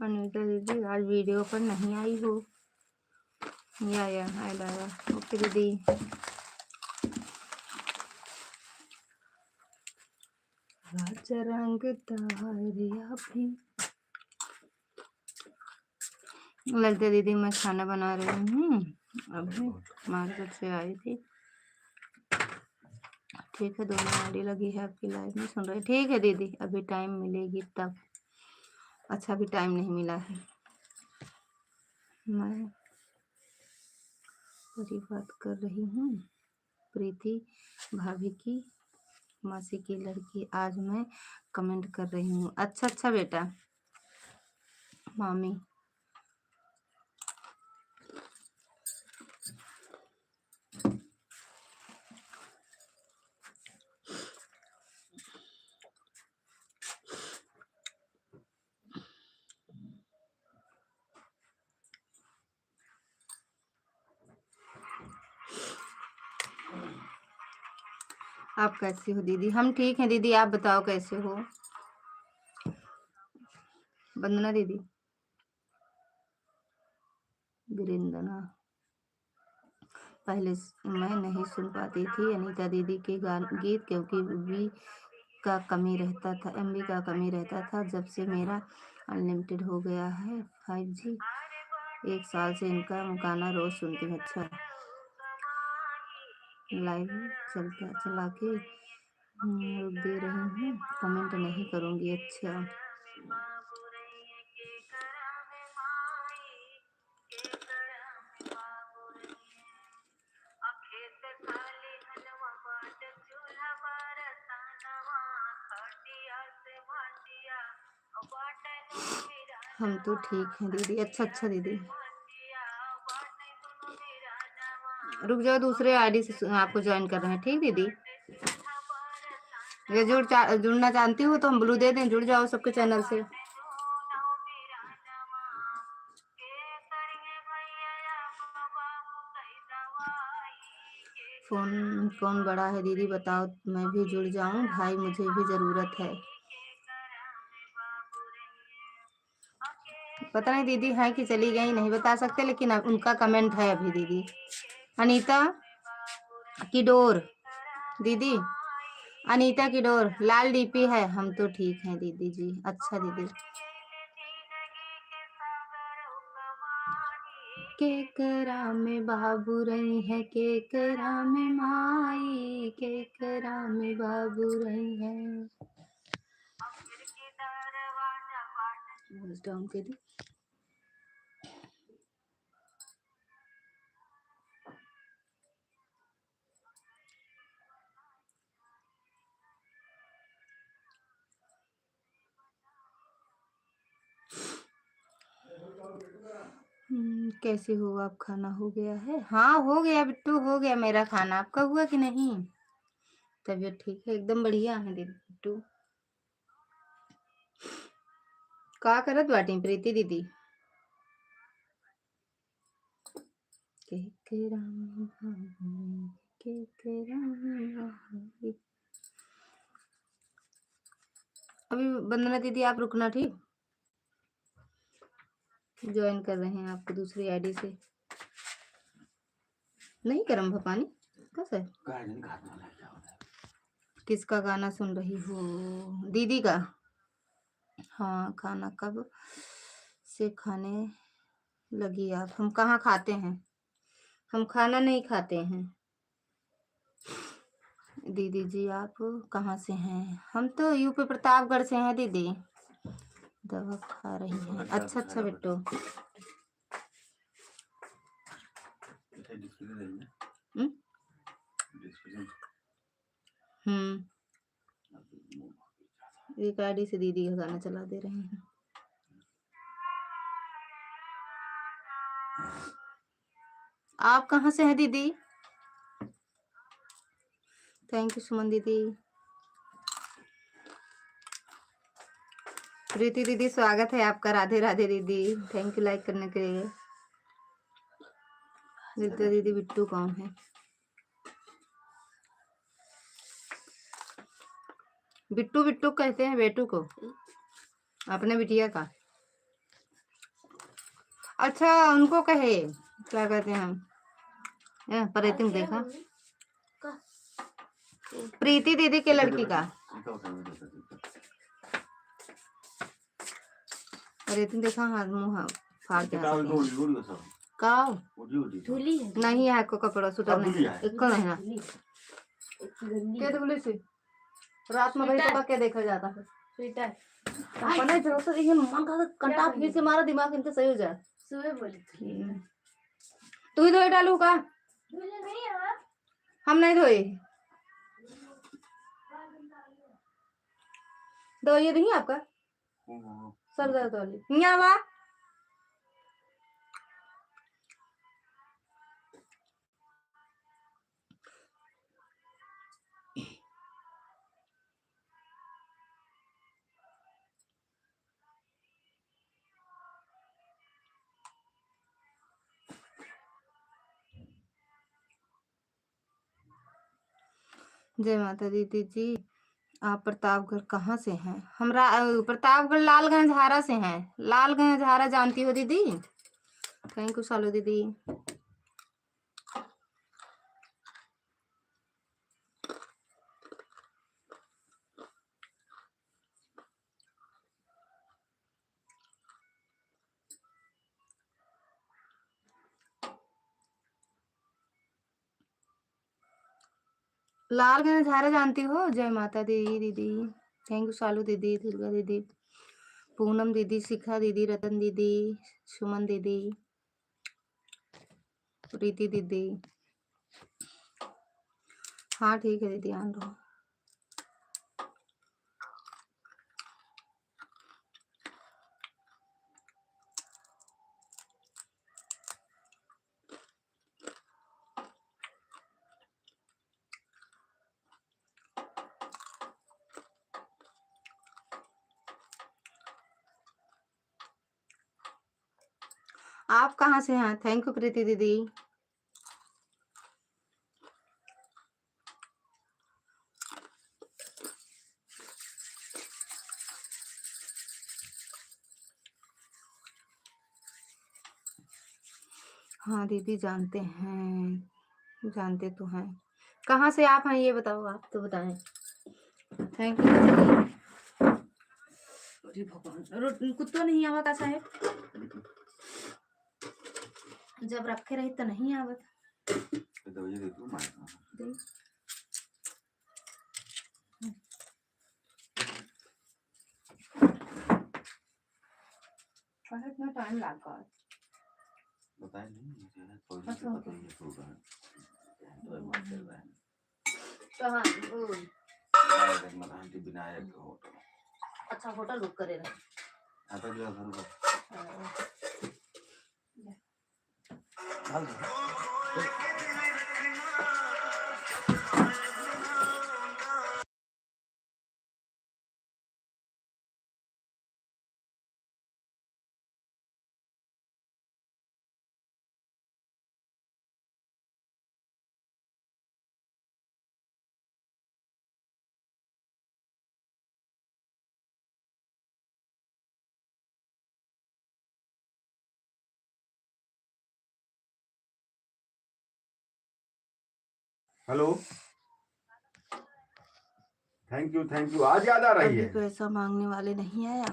अनीता दीदी आज वीडियो पर नहीं आई हो? या हाय दादा। ओके दीदी। राजा रंग तारिया भी। ललिता दीदी मैं खाना बना रही हूँ, अभी मार्केट से आई थी। ठीक है, दोनों आईडी लगी है आपकी लाइव में, सुन रहे। ठीक है दीदी, अभी टाइम मिलेगी तब। अच्छा अभी टाइम नहीं मिला है। मैं बड़ी बात कर रही हूँ, प्रीति भाभी की मासी की लड़की। आज मैं कमेंट कर रही हूँ। अच्छा अच्छा बेटा, मामी आप कैसी हो दीदी? हम ठीक हैं दीदी, आप बताओ कैसे हो? वंदना दीदी, गिरिंदना, पहले मैं नहीं सुन पाती थी अनीता दीदी के गीत, क्योंकि एमबी का कमी रहता था। जब से मेरा अनलिमिटेड हो गया है 5G, 1 साल से इनका गाना रोज सुनती हूँ। अच्छा लाइव चलता चला के रुक दे रही हूँ, कमेंट नहीं करूँगी। अच्छा हम तो ठीक हैं दीदी। अच्छा अच्छा दीदी, रुक जाओ, दूसरे आईडी से आपको ज्वाइन कर रहे हैं। ठीक दीदी, ये जुड़ना चाहती हो तो हम ब्लू दे दें, जुड़ जाओ सबके चैनल से। फोन कौन बड़ा है दीदी बताओ, मैं भी जुड़ जाऊं भाई, मुझे भी जरूरत है। पता नहीं दीदी है कि चली गई, नहीं बता सकते, लेकिन उनका कमेंट है अभी। दीदी अनीता की डोर, दीदी अनीता की डोर लाल डीपी है। हम तो ठीक हैं दीदी जी। अच्छा दीदी, केकरा में बाबू रही है, केकरा में माई, केकरा में बाबू रही है। डाउन कर दी। कैसे हो आप? खाना हो गया है? हाँ हो गया बिट्टू, हो गया मेरा खाना। आपका हुआ कि नहीं? तबीयत ठीक है? एकदम बढ़िया है दीदी बिट्टू। का करत बाटी प्रीति दीदी? अभी वंदना दीदी आप रुकना, ठीक? ज्वाइन कर रहे हैं आपको दूसरी आईडी से। नहीं गरम भा पानी कैसे? किसका गाना सुन रही हो? दीदी का। हाँ, खाना कब से खाने लगी आप? हम कहाँ खाते हैं, हम खाना नहीं खाते हैं। दीदी जी आप कहाँ से हैं? हम तो यूपी प्रतापगढ़ से हैं दीदी। दवा खा रही हैं? अच्छा अच्छा बिट्टू। एक आईडी से दीदी का गाना चला दे रहे हैं। आप कहाँ से हैं दीदी? थैंक यू सुमन दीदी। प्रीति दीदी स्वागत है आपका। राधे राधे दीदी, थैंक यू लाइक करने के लिए। दीदी दीदी बिट्टू कौन है? बिट्टू बिट्टू कहते हैं बेटू को, अपने बिटिया का। अच्छा उनको कहे क्या कहते हैं हम? परेतिम देखा प्रीति दीदी के लड़की का। परेतिम देखा, हाथ मुंह फाड़ के काव नहीं है को कपड़ा सुटर नहीं इसको नहीं ना के दुबली से रात में भाई तो क्या देखा जाता है स्वेटर अपने जो तो ये मन का कंटा फिर से मारा दिमाग इनके सही हो जाए। सुबह बोली तू ही धोए डालू का? नहीं यार हम नहीं धोए। दो ये नहीं आपका सर दर्द वाली यहाँ वा जय माता दीदी जी। आप प्रतापगढ़ कहाँ से हैं? हम प्रतापगढ़ लालगंज हारा से हैं। लालगंज हारा जानती हो दीदी? थैंक यू सालो दीदी। लाल गणेश झारे जानती हो? जय माता दी दीदी। थैंक यू सालू दीदी, दुर्गा दीदी, पूनम दीदी, शिखा दीदी, रतन दीदी, सुमन दीदी, प्रीति दीदी। हाँ ठीक है दीदी, आन रहो। आप कहाँ से हैं? थैंक यू प्रीति दीदी। हाँ दीदी जानते हैं, जानते तो हैं। कहाँ से आप हैं ये बताओ, आप तो बताएं। थैंक यू दीदी। अरे भगवान, कुत्ता नहीं आवा का साहेब, जब रखे रही तो नहीं आवत। दे। इतना टाइम लगा बताया नहीं कोई अच्छा, नहीं, पता ही है तो कहाँ मधांती विनायक होटल। अच्छा होटल बुक करे रहे। आता जो घर हेलो, थैंक यू, आज याद आ रही अभी है। पैसा मांगने वाले नहीं आया।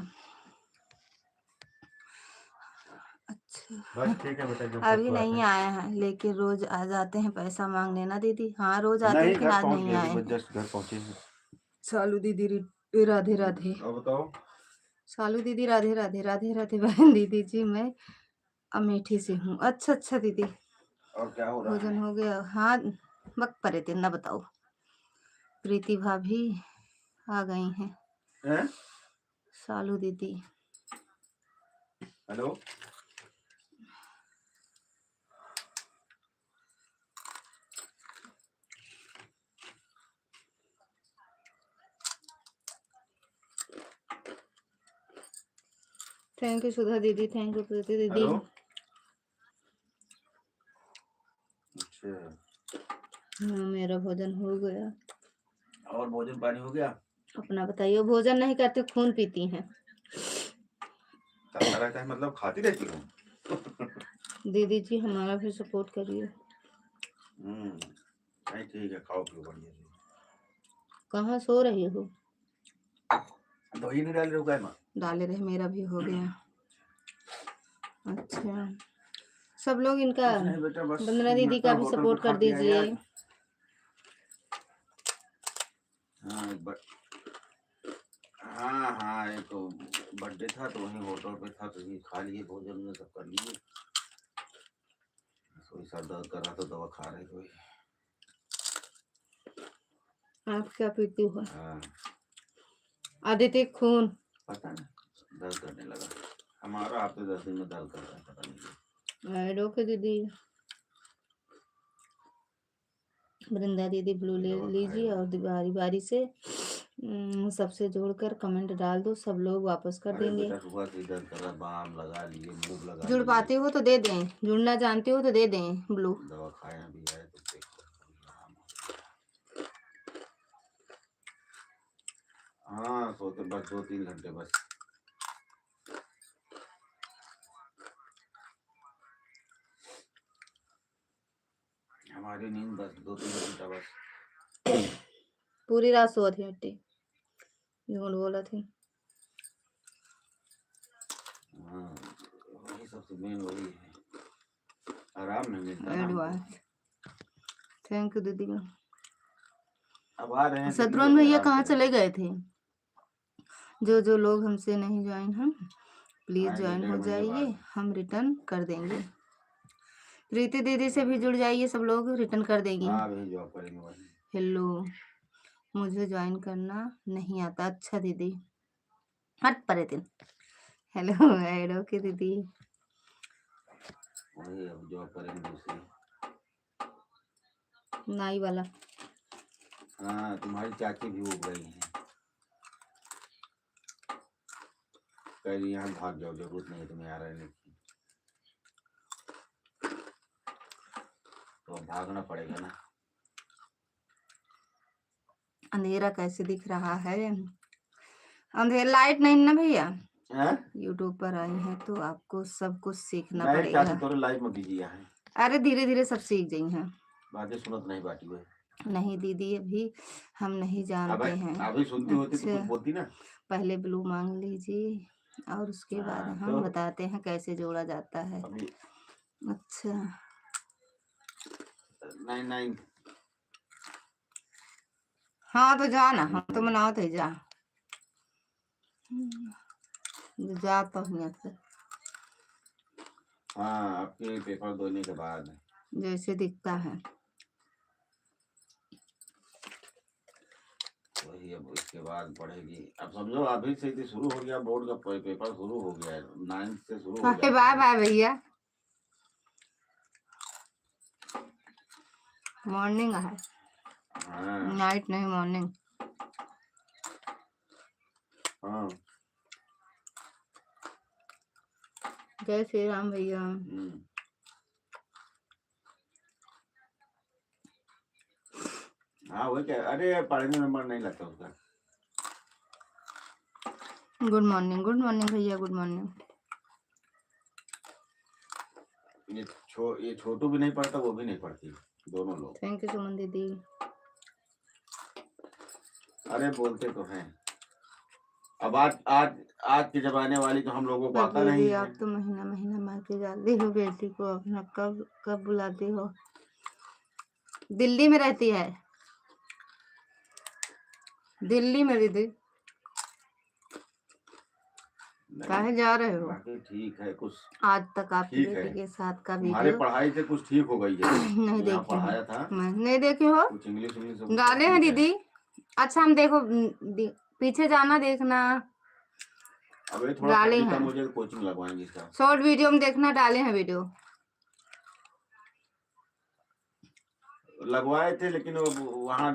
अच्छा बस ठीक है बेटा, जब अभी नहीं आए हैं, लेकिन रोज आ जाते हैं पैसा मांगने ना दीदी। हाँ रोज आते हैं, नहीं, लेकिन घर आज पहुंच नहीं गए, आए अभी हैं। जस्ट घर पहुंचे हैं। सालू दीदी राधे राधे। अब बताओ। सालू दीदी राधे राधे, राधे राधे बहन दीदी जी, मैं अमेठी से हूँ। अच्छा अच्छा दीदी, और क्या हो रहा भोजन है? हो गया? हाँ वक्त परे थे ना, बताओ। प्रीति भाभी आ गई हैं। हैं? सालू दीदी। हेलो, थैंक यू सुधा दीदी, थैंक यू प्रीति दीदी। हेलो। अच्छा, हाँ मेरा भोजन हो गया। और भोजन पानी हो गया? अपना बताइए। भोजन नहीं करते, खून पीती हैं चलता रहता है, मतलब खाती रहती हूँ। दीदी जी, हमारा भी सपोर्ट करिए। नहीं ठीक है, खाओ पियो बढ़िया से। कहाँ सो रही हो? दही नहीं डाल रहे हो क्या माँ? डाले रहे, मेरा भी हो गया। अच्छा, सब लोग इनका कुछ नहीं बेटा, बस वंदना दीदी का भी होटल सपोर्ट पे खा कर के आए दीजिए। आज। हाँ हाँ, ये तो बर्थडे था तो वहीं होटल पे था, तो ये खा लिए, भोजन में सब कर लिए। थोड़ी सर दर्द कर रहा, तो दवा खा रहे थे। आप क्या पीती हो? हाँ, आदित्य खून। पता नहीं दर्द करने लगा। हमारा हफ्ते 10 दिन में दर्द कर रहा है, पता नहीं। रोके दीदी। वृंदा दीदी ब्लू ले लीजिए और बारी बारी से सबसे जोड़कर कमेंट डाल दो, सब लोग वापस कर अरे देंगे। बेटा, सुबह से दर्द कर रहा, बाम लगा लिए, मूव लगा जुड़ लिए। पाते हो तो दे दें, जुड़ना जानते हो तो दे दें ब्लू। दवा खाया भी है तो देखो। हाँ, सोते बस 2-3 घंटे बस। हमारी नींद बस 2-3 घंटा बस। पूरी रात सोती थी हट्टी, झूठ बोला थी। हाँ, वही सबसे मेन वही है, आराम नहीं मिलता ना हमको। एडवांस। थैंक यू दीदी। अब आ रहे हैं दिल्ली शत्रुघ्न में तो भैया आराम कहाँ चले करेंगे। गए थे? जो जो लोग हमसे नहीं ज्वाइन हैं प्लीज आएंगे ज्वाइन 1.5 हो महीने जाइए, बाद। हम रिटर्न कर देंगे। प्रीति दीदी से भी जुड़ जाइए, सब लोग रिटर्न कर देंगी। हाँ वही जॉब करेंगे वही। हेलो, मुझे ज्वाइन करना नहीं आता। अच्छा दीदी, हट परे दिन। हेलो ऐड ओके दीदी। वही अब जॉब करेंगे दूसरी। नाई वाला। हाँ तुम्हारी चाची भी उग गई हैं, कह रही यहाँ भाग जाओ, जरूरत नहीं है तुम्हें यहाँ रहने की। तो अब भागना पड़ेगा ना। अंधेरा कैसे दिख रहा है? अंधेरा, लाइट नहीं ना भैया। हैं? यूट्यूब पर आई हैं तो आपको सब कुछ सीखना नहीं पड़ेगा। चाची तोरे लाइफ में बिजी है, अरे धीरे धीरे सब सीख गई हैं। बातें सुनत नहीं बाटी हुए। नहीं दीदी, अभी हम नहीं अब जानते हैं। अभी सुनती होती तो कुछ अच्छा, बोलती ना। पहले ब्लू मांग लीजिए और उसके बाद हाँ, हम तो बताते हैं कैसे जोड़ा जाता है। अभी अच्छा 9 हाँ तो जा ना, हम तो मनाओ थे जा। जा तो यहाँ से हाँ आपके पेपर देने के बाद जैसे दिखता है। वही, अब इसके बाद पढ़ेगी। अब समझो अभी से ही शुरू हो गया, बोर्ड का पेपर शुरू हो गया है, 9 से शुरू हो जाता बाय है। बाय भैया, मॉर्निंग है, हाँ नाइट नहीं मॉर्निंग। हाँ। जय श्री राम भैया। हाँ वही क्या, अरे पढ़ने में मन नहीं लगता उसका। गुड मॉर्निंग भैया, गुड मॉर्निंग। ये छोटू भी नहीं पढ़ता, वो भी नहीं पढ़ती, दोनों लोग। थैंक यू सुमन दीदी। अरे बोलते तो हैं, अब आज के जमाने वाली तो हम लोगों को आता नहीं दीदी है। आप तो महीना महीना मार के डालती हो बेटी को अपना, कब कब बुलाती हो? दिल्ली में रहती है, दिल्ली में दीदी। कहाँ जा रहे हो? बाकी ठीक है कुछ। आज तक आपकी ठीक है, बेटी के साथ का तुम्हारे वीडियो पढ़ाई से कुछ ठीक हो गई है। नहीं यहाँ देखी हूँ पढ़ाया था, मैं, नहीं देखी हो। कुछ इंग्लिश डाले हैं दीदी। अच्छा हम देखो, पीछे जाना देखना। अब ये थोड़ा डाले ठंडी हैं, कम हो जाए तो कोचिंग लगवाएंगे इसका। शॉर्ट वीडियो में देखना, डाले हैं वीडियो। लगवाए थे लेकिन वहाँ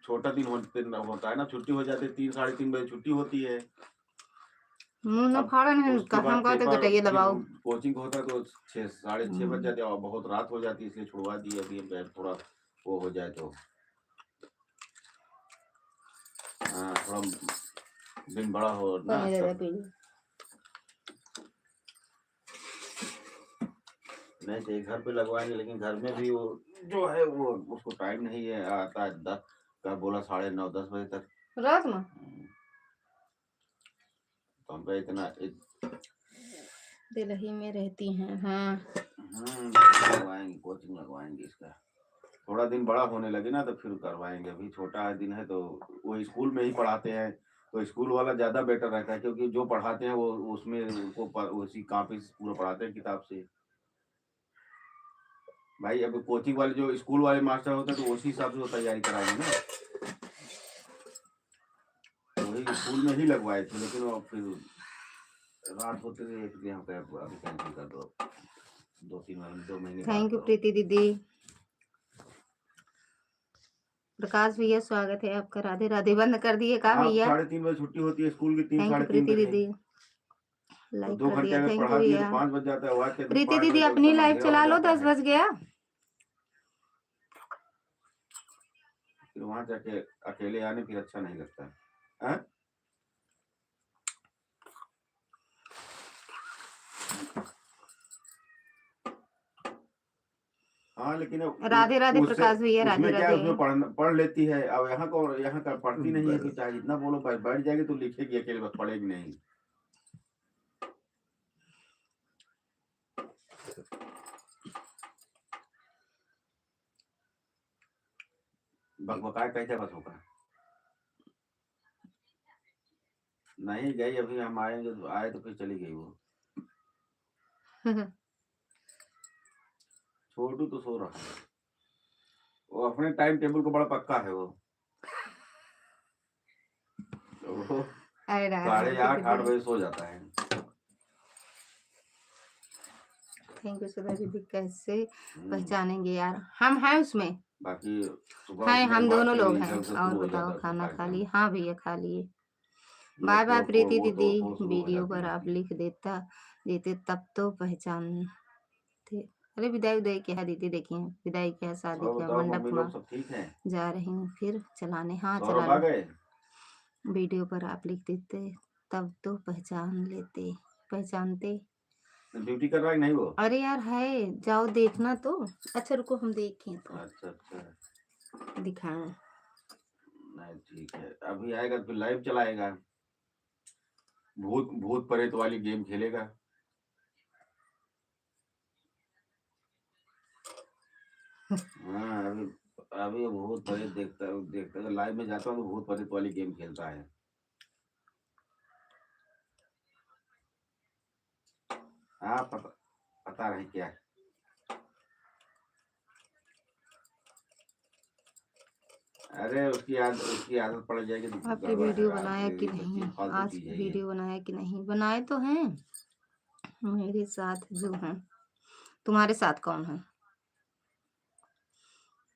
छोटा दिन होता है ना, छुट्टी हो जाती है, 3 साढ़े 3 बजे छुट्टी होती है। मुंह न अब फाड़ा नहीं, उसके हम बाद कहते पेपर, गटैया फिर दबाओ। कोचिंग होता है तो 6 साढ़े 6 बज जाते हैं और बहुत रात हो जाती है, इसलिए छुड़वा दिए अभी। थोड़ा वो हो जाए तो, हाँ थोड़ा दिन बड़ा हो ना तब। नहीं तो घर पे लगवाएंगे, लेकिन घर में भी वो जो है वो उसको टाइम नहीं है, आता है 10 का बोला 9:30 10 बजे तक रात में। तो हम पे इतना दिल्ली में रहती हैं। हाँ लगवाएंगे, कोचिंग लगवाएंगे इसका। थोड़ा दिन बड़ा होने लगे ना तो फिर करवाएंगे, अभी छोटा दिन है तो वो स्कूल में ही पढ़ाते हैं, तो स्कूल वाला ज़्यादा बेटर रहता है, क्योंकि जो पढ़ाते हैं वो उसमें उनको उसी कॉपी से पूरा पढ़ाते हैं, किताब से। भाई अब कोचिंग वाले जो स्कूल वाले मास्टर होते हैं तो उसी हिसाब से वो तैयारी कराएंगे ना। तो वही स्कूल में ही लगवाए थे, लेकिन वो फिर रात होते थे इसलिए हम कहे अभी कैंसिल कर दो, 2 महीने थैंक यू प्रीति दीदी। प्रकाश भैया स्वागत है आपका। राधे राधे। बंद कर दिए का हाँ भैया? 3:30 बजे छुट्टी होती है स्कूल की, 3 थैंक यू साढ़े 3 प्रीति बजे। दीदी, तो लाइक 2 कर घंटे दिया। अगर थैंक यू पढ़ा दिए तो भैया। 5 बज जाता है, वहाँ के प्रीति 5 दीदी बजे तक अपनी एकदम लाइव अंधेरा चला हो लो, जाता 10 है। बज गया। फिर वहाँ जाके अकेले आने फिर अच्छा नहीं लगता है। हाँ लेकिन राधे राधे उससे प्रकाश भैया, राधे उसमें क्या है, राधे। उसमें पढ़ लेती है। अब यहाँ का पढ़ती नहीं है, तो चाहे जितना बोलो बैठ जाएगी तो लिखेगी अकेले, बस पढ़ेगी नहीं। बकबकाए कैसे बस होगा? नहीं गई अभी, हम आएंगे तो आए तो फिर चली गई वो। छोटू तो सो रहा है, वो अपने टाइम टेबल को बड़ा पक्का है वो। तो वो अरे साढ़े रात 8 दीदी, बजे सो जाता है। थैंक यू सुधा दीदी। कैसे हम्म, पहचानेंगे यार, हम हैं उसमें, बाकी सुबह हैं उठने के हम बाद दोनों फिर लोग वही हैं। जल्द से और शुरू हो बताओ जाता है उसका खाना खा कार्यक्रम। लिए? हाँ भैया खा लिए। ये बाय बाय तोड़ फोड़ प्रीति वो दीदी। तोड़ फोड़ शुरू हो वीडियो जाती पर है आप उसकी। लिख देते तब तो पहचानते। अरे विदाई उदाई क्या है दीदी, देखिए विदाई क्या, शादी और क्या, बताओ मंडप मम्मी में लोग सब ठीक हैं? जा रही हूँ फिर चलाने। हाँ चला सौरभ आ लो। गए? वीडियो पर आप लिख देते तब तो पहचानते। ड्यूटी कर रहा है नहीं वो? अरे यार है, जाओ देखना तो। अच्छा रुको हम देखें तो अच्छा अच्छा, दिखाएं। नहीं ठीक है, अभी आएगा तो फिर लाइव चलाएगा, भूत भूत प्रेत वाली गेम खेलेगा। हाँ अभी, अभी वो भूत प्रेत देखता देखता लाइव में जाता हूँ तो भूत प्रेत वाली गेम खेलता है। हाँ पता, पता नहीं क्या। अरे उसकी आदत पड़ जाएगी तो आपने गड़बड़ है, वीडियो बनाया कि ये सब नहीं? चीज फालतू आज चीज है ये। वीडियो बनाया कि नहीं? बनाए तो हैं मेरे साथ जो हैं। तुम्हारे साथ कौन है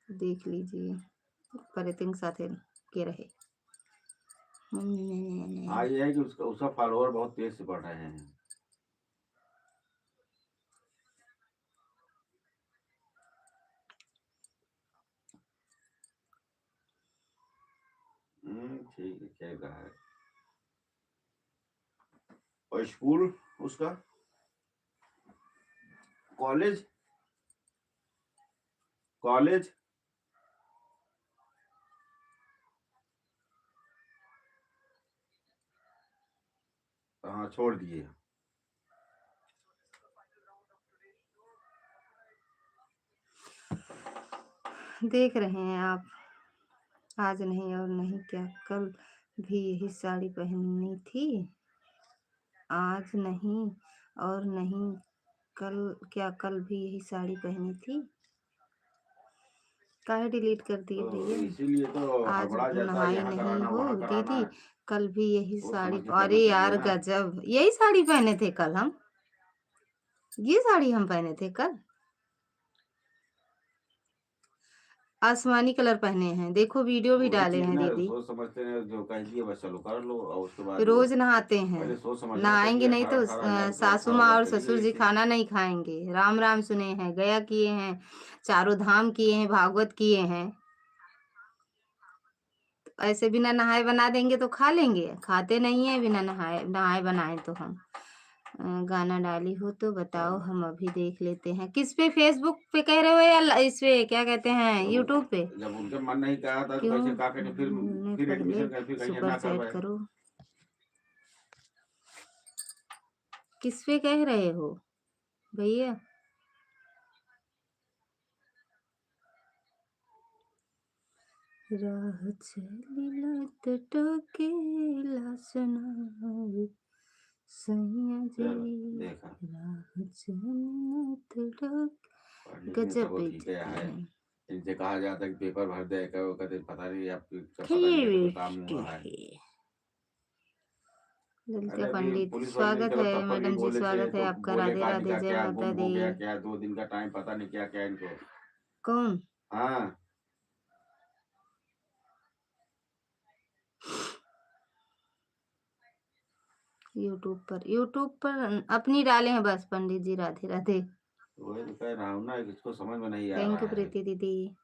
देख लीजिए। परितिंग साथ के रहे। हाँ ये है कि उसका उसका फॉलोअर बहुत तेज से बढ़ रहे हैं। ठीक है, खेल रहा है। और स्कूल उसका, कॉलेज, कॉलेज हाँ छोड़ दिए। देख रहे हैं आप। आज नहीं और नहीं क्या कल भी यही साड़ी पहननी थी? आज नहीं और नहीं कल क्या कल भी यही साड़ी पहनी थी? काहे डिलीट कर दिए तो भैया? इसीलिए तो आज हड़बड़ा जाता है, नहाई यहाँ नहीं कराना हो वहाँ कराना दीदी? है। कल भी यही सोच साड़ी। समझ के करना अरे चाहिए यार ना। गजब, यही साड़ी पहने थे कल हम? ये साड़ी हम पहने थे कल? आसमानी कलर पहने हैं, देखो वीडियो भी वही डाले चीज हैं ना, दीदी। सोच समझते हैं, जो कह दिए बस चलो कर लो, और उसके बाद वो रोज नहाते हैं। पहले सोच समझना नहाएंगे चाहिए। नहीं तो 18,000 रुपया, सासू माँ 18,000 और चली ससुर गई जी इसकी। खाना नहीं खाएंगे। राम राम सुने हैं, गया किए हैं, चारों धाम किए हैं, भागवत किए हैं। ऐसे बिना नहाए बना देंगे तो खा लेंगे? खाते नहीं है बिना नहाए नहाए बनाए तो हम। गाना डाली हो तो बताओ, हम अभी देख लेते हैं। किस पे, फेसबुक पे कह रहे हो या इस पे क्या कहते हैं, तो यूट्यूब पे? जब उनके मन नहीं कहा था तो क्यों कैसे कहा कि ने फिर पहले एडमिशन कर, फिर कहीं सुपर ना चैट करवाए। करो। किस पे कह रहे हो भैया? राह चली टोकेला सुनावे सैया चलो जी। देखा, राह चली टोके। पढ़ लिख नहीं गजब सब ठीक बेइज्जती है। है। इनसे कहा जाता है कि पेपर भर दे, वो कहते पता नहीं, आपको पता नहीं कैसे कोई काम नहीं बेइज्जती हुआ है। है। ललिता अरे अभी पंडित पुलिस वाले नहीं स्वागत चलो है तब पर भी मैडम जी, बोले थे, स्वागत है तो आपका। बोले राधे कहानी राधे, का जय क्या माता गुम दी। हो गया, क्या 2 दिन का टाइम, पता नहीं क्या क्या इनको। कौन? हाँ यूट्यूब पर अपनी डाले हैं बस, पंडित जी राधे राधे। वही तो कह रहा हूँ ना, इसको समझ में नहीं आ थैंक यू रहा है। प्रीति दीदी।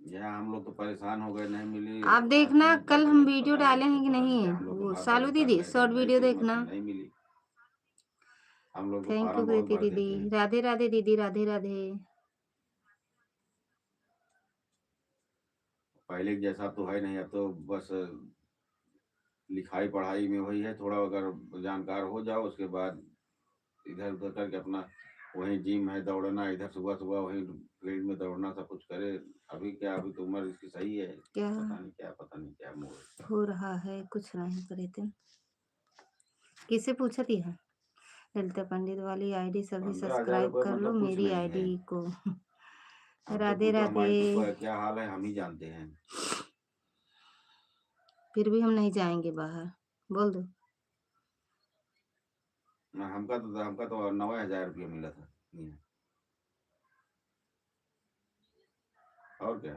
यहाँ हम लोग तो परेशान हो गए, नहीं मिली। आप आज देखना भी कल कहते हम हैं वीडियो पता नहीं, डाले इसको हैं कि पता नहीं नहीं? क्या, हम लोग तो वो बार बार सालू ये कर दीदी रहे थे, शॉर्ट नहीं वीडियो थी देखना। मशीन, नहीं मिली। हम लोग तो थैंक यू फार्म बहुत प्रीति भर दीदी। देते हैं। राधे राधे दीदी, राधे राधे। पहले के जैसा तो है नहीं, अब तो बस लिखाई पढ़ाई में वही है, थोड़ा अगर जानकार हो जाओ उसके बाद इधर उधर करके अपना वहीं जिम है, दौड़ना इधर, सुबह सुबह वहीं फील्ड में दौड़ना, सब कुछ करे। अभी क्या, अभी तो उम्र इसकी सही है, क्या पता नहीं क्या मोड़। हो रहा है? कुछ नहीं करे थे। किसे पूछा थी है? ललिता पंडित वाली आईडी सभी 15,000 सब्सक्राइब रुपये कर लो मतलब कुछ मेरी नहीं है। आईडी को। अब तो राधे पूछो राधे। हमारे तो क्या हाल है, हम ही जानते हैं। फिर भी हम नहीं जाएंगे बाहर, बोल दो। हमका तो 9,000 रुपये मिला था। और क्या।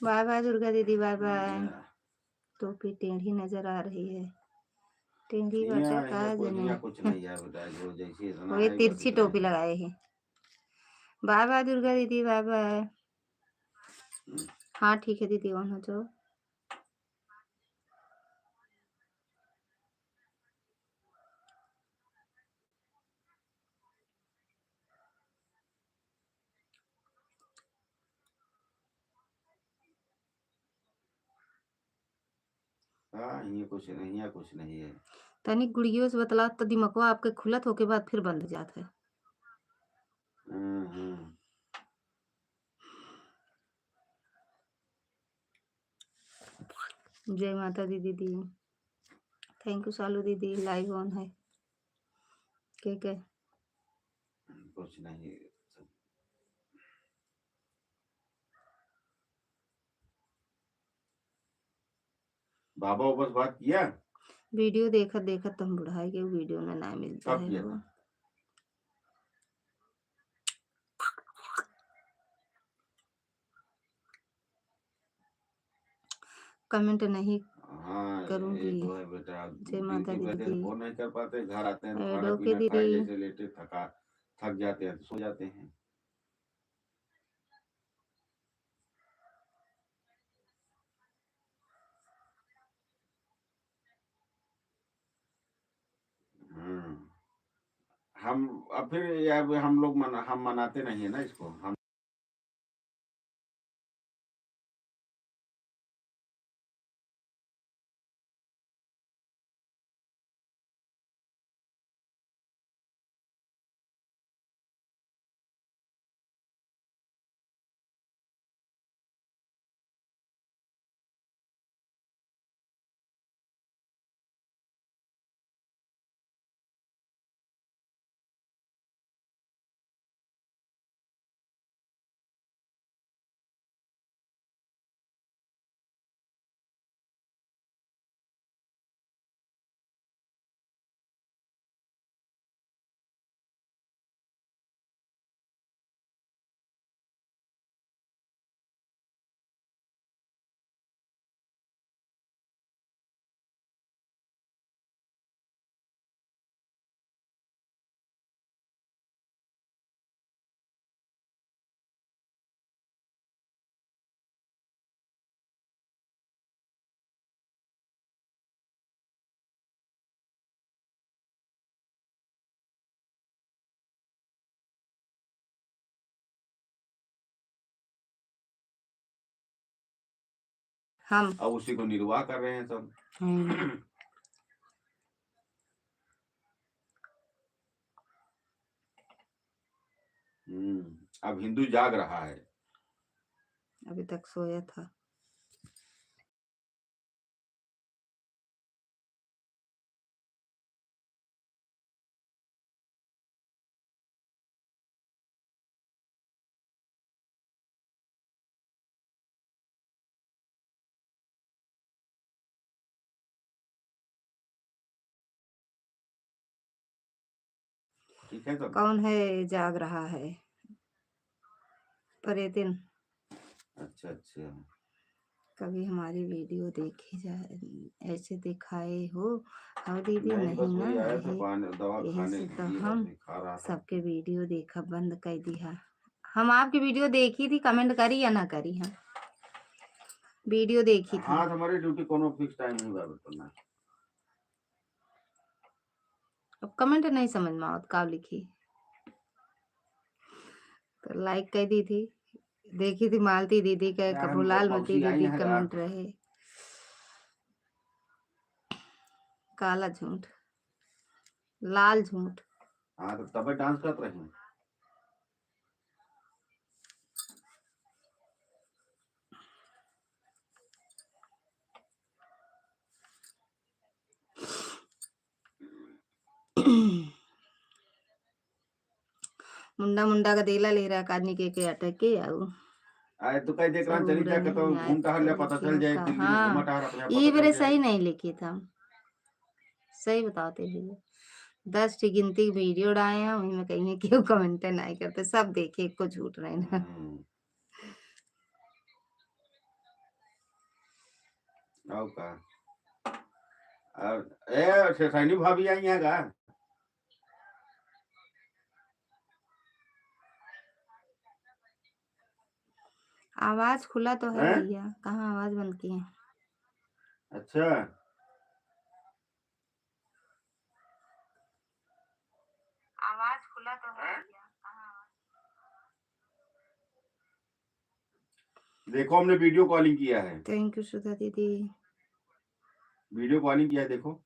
बाय बाय दुर्गा दीदी, बाय बाय। टोपी टेढ़ी नजर आ रही है। टेढ़ी बाटे का जने। कुछ नहीं है बेटा, जो जैसी इतना वही है बस तिरछी इतना टोपी ही है। लगाए है। बाय बाय दुर्गा दीदी, बाय बाय। हाँ ठीक है दीदी, ऑन हो जाओ। हाँ, ये कुछ नहीं है। तनिक गुड़ियों से बतला तो दिमकवा आपके खुलत होके बाद फिर बंद हो जाता है। हम्म। जय माता दी दीदी। थैंक यू सालू दीदी, लाइव ऑन है। क्या कुछ नहीं। बाबा वापस बात किया? वीडियो देखत देखत तुम बुढ़ाई के वीडियो में ना मिलता कब है किया वो। था? कमेंट नहीं हाँ, ये करूंगी। तो है बेटा। जय माता ड्यूटी दी पे थे तो दीदी। फोन नहीं कर पाते, घर आते हैं तो खाना एडो के पीना दीदी। खाए जैसे लेटे, थक जाते हैं तो सो जाते हैं। हम्म। हम अब फिर यार हम मनाते नहीं है ना इसको हम। हम अब उसी को निर्वाह कर रहे हैं सब। अब हिंदू जाग रहा है। अभी तक सोया था। ठीक है सब। कौन है जाग रहा है? पर ये दिन अच्छा अच्छा। कभी हमारी वीडियो देखी जाए, ऐसे दिखाए हो? हाँ दीदी, नहीं, बस नहीं ना, वही आया था यही दवा यही खाने से के तो लिए, बस हम वही खा रहा था। सबके वीडियो देखा बंद कर दिया। हम आपकी वीडियो देखी थी, कमेंट करी या ना करी? हम वीडियो देखी थी। हाँ, हमारी ड्यूटी कोनो फिक्स टाइम नहीं बराबर करना। अब कमेंट नहीं समझ में आवत का लिखी, तो लाइक कर दी थी। देखी थी मालती दीदी के, यार हम कपूरलाल मती मौसी आई दीदी है कमेंट रहे। काला झूठ, लाल झूठ। हाँ तो तबे डांस करत रही। मुंडा मुंडा का देला ले रहा कादनी के अटक के आऊ आए तो कहीं देख रहा चली सहूर जाके तो नहीं आए घूम टहल ले, पता पता लिखी चल जाए का। दिल्ली में घूमा हाँ टहल अपने आप ये पता चल बरे जाए। सही नहीं लिखी था, सही बताते भैया। 10 ठी गिनती की वीडियो डाले हैं वही में कहीं क्यों कमेंट नहीं करते, सब देखे को झूठ रहे ना। और का और ए सैनी भाभी आई हैं का? आवाज खुला तो है हैं? भैया, कहाँ आवाज बंद की है? अच्छा आवाज खुला तो है भैया, कहाँ? देखो हमने वीडियो कॉलिंग किया है, थैंक यू सुधा दीदी। वीडियो कॉलिंग किया है देखो।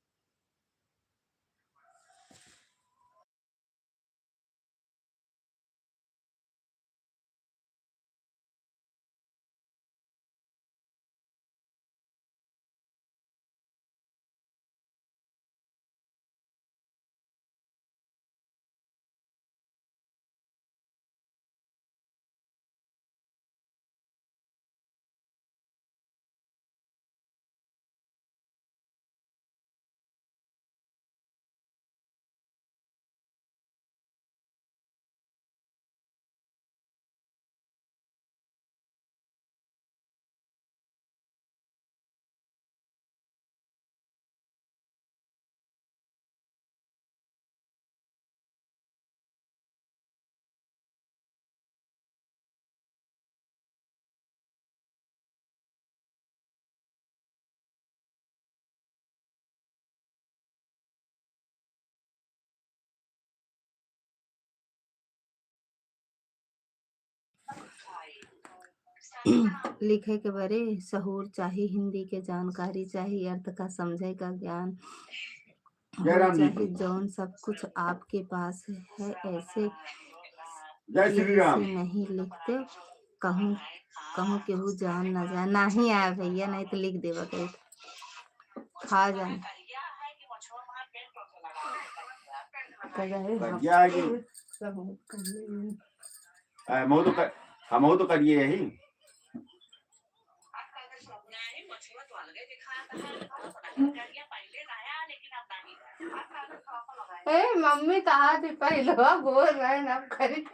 लिखे के बरे सहूर चाहिए, हिंदी के जानकारी चाहिए, अर्थ का समझे का ज्ञान जय हो राम जी चाहिए, की, जौन सब कुछ आपके पास है ऐसे जय श्री यही राम। से नहीं लिखते। कहूँ कहूँ केहू जान न जाए, नहीं आया भैया, नहीं तो लिख देवा कहीं खा जाए कजिया है कि मऊ तो कर, हम तो करिए यही। मम्मी कहा थी पहले बोल रहे ना करी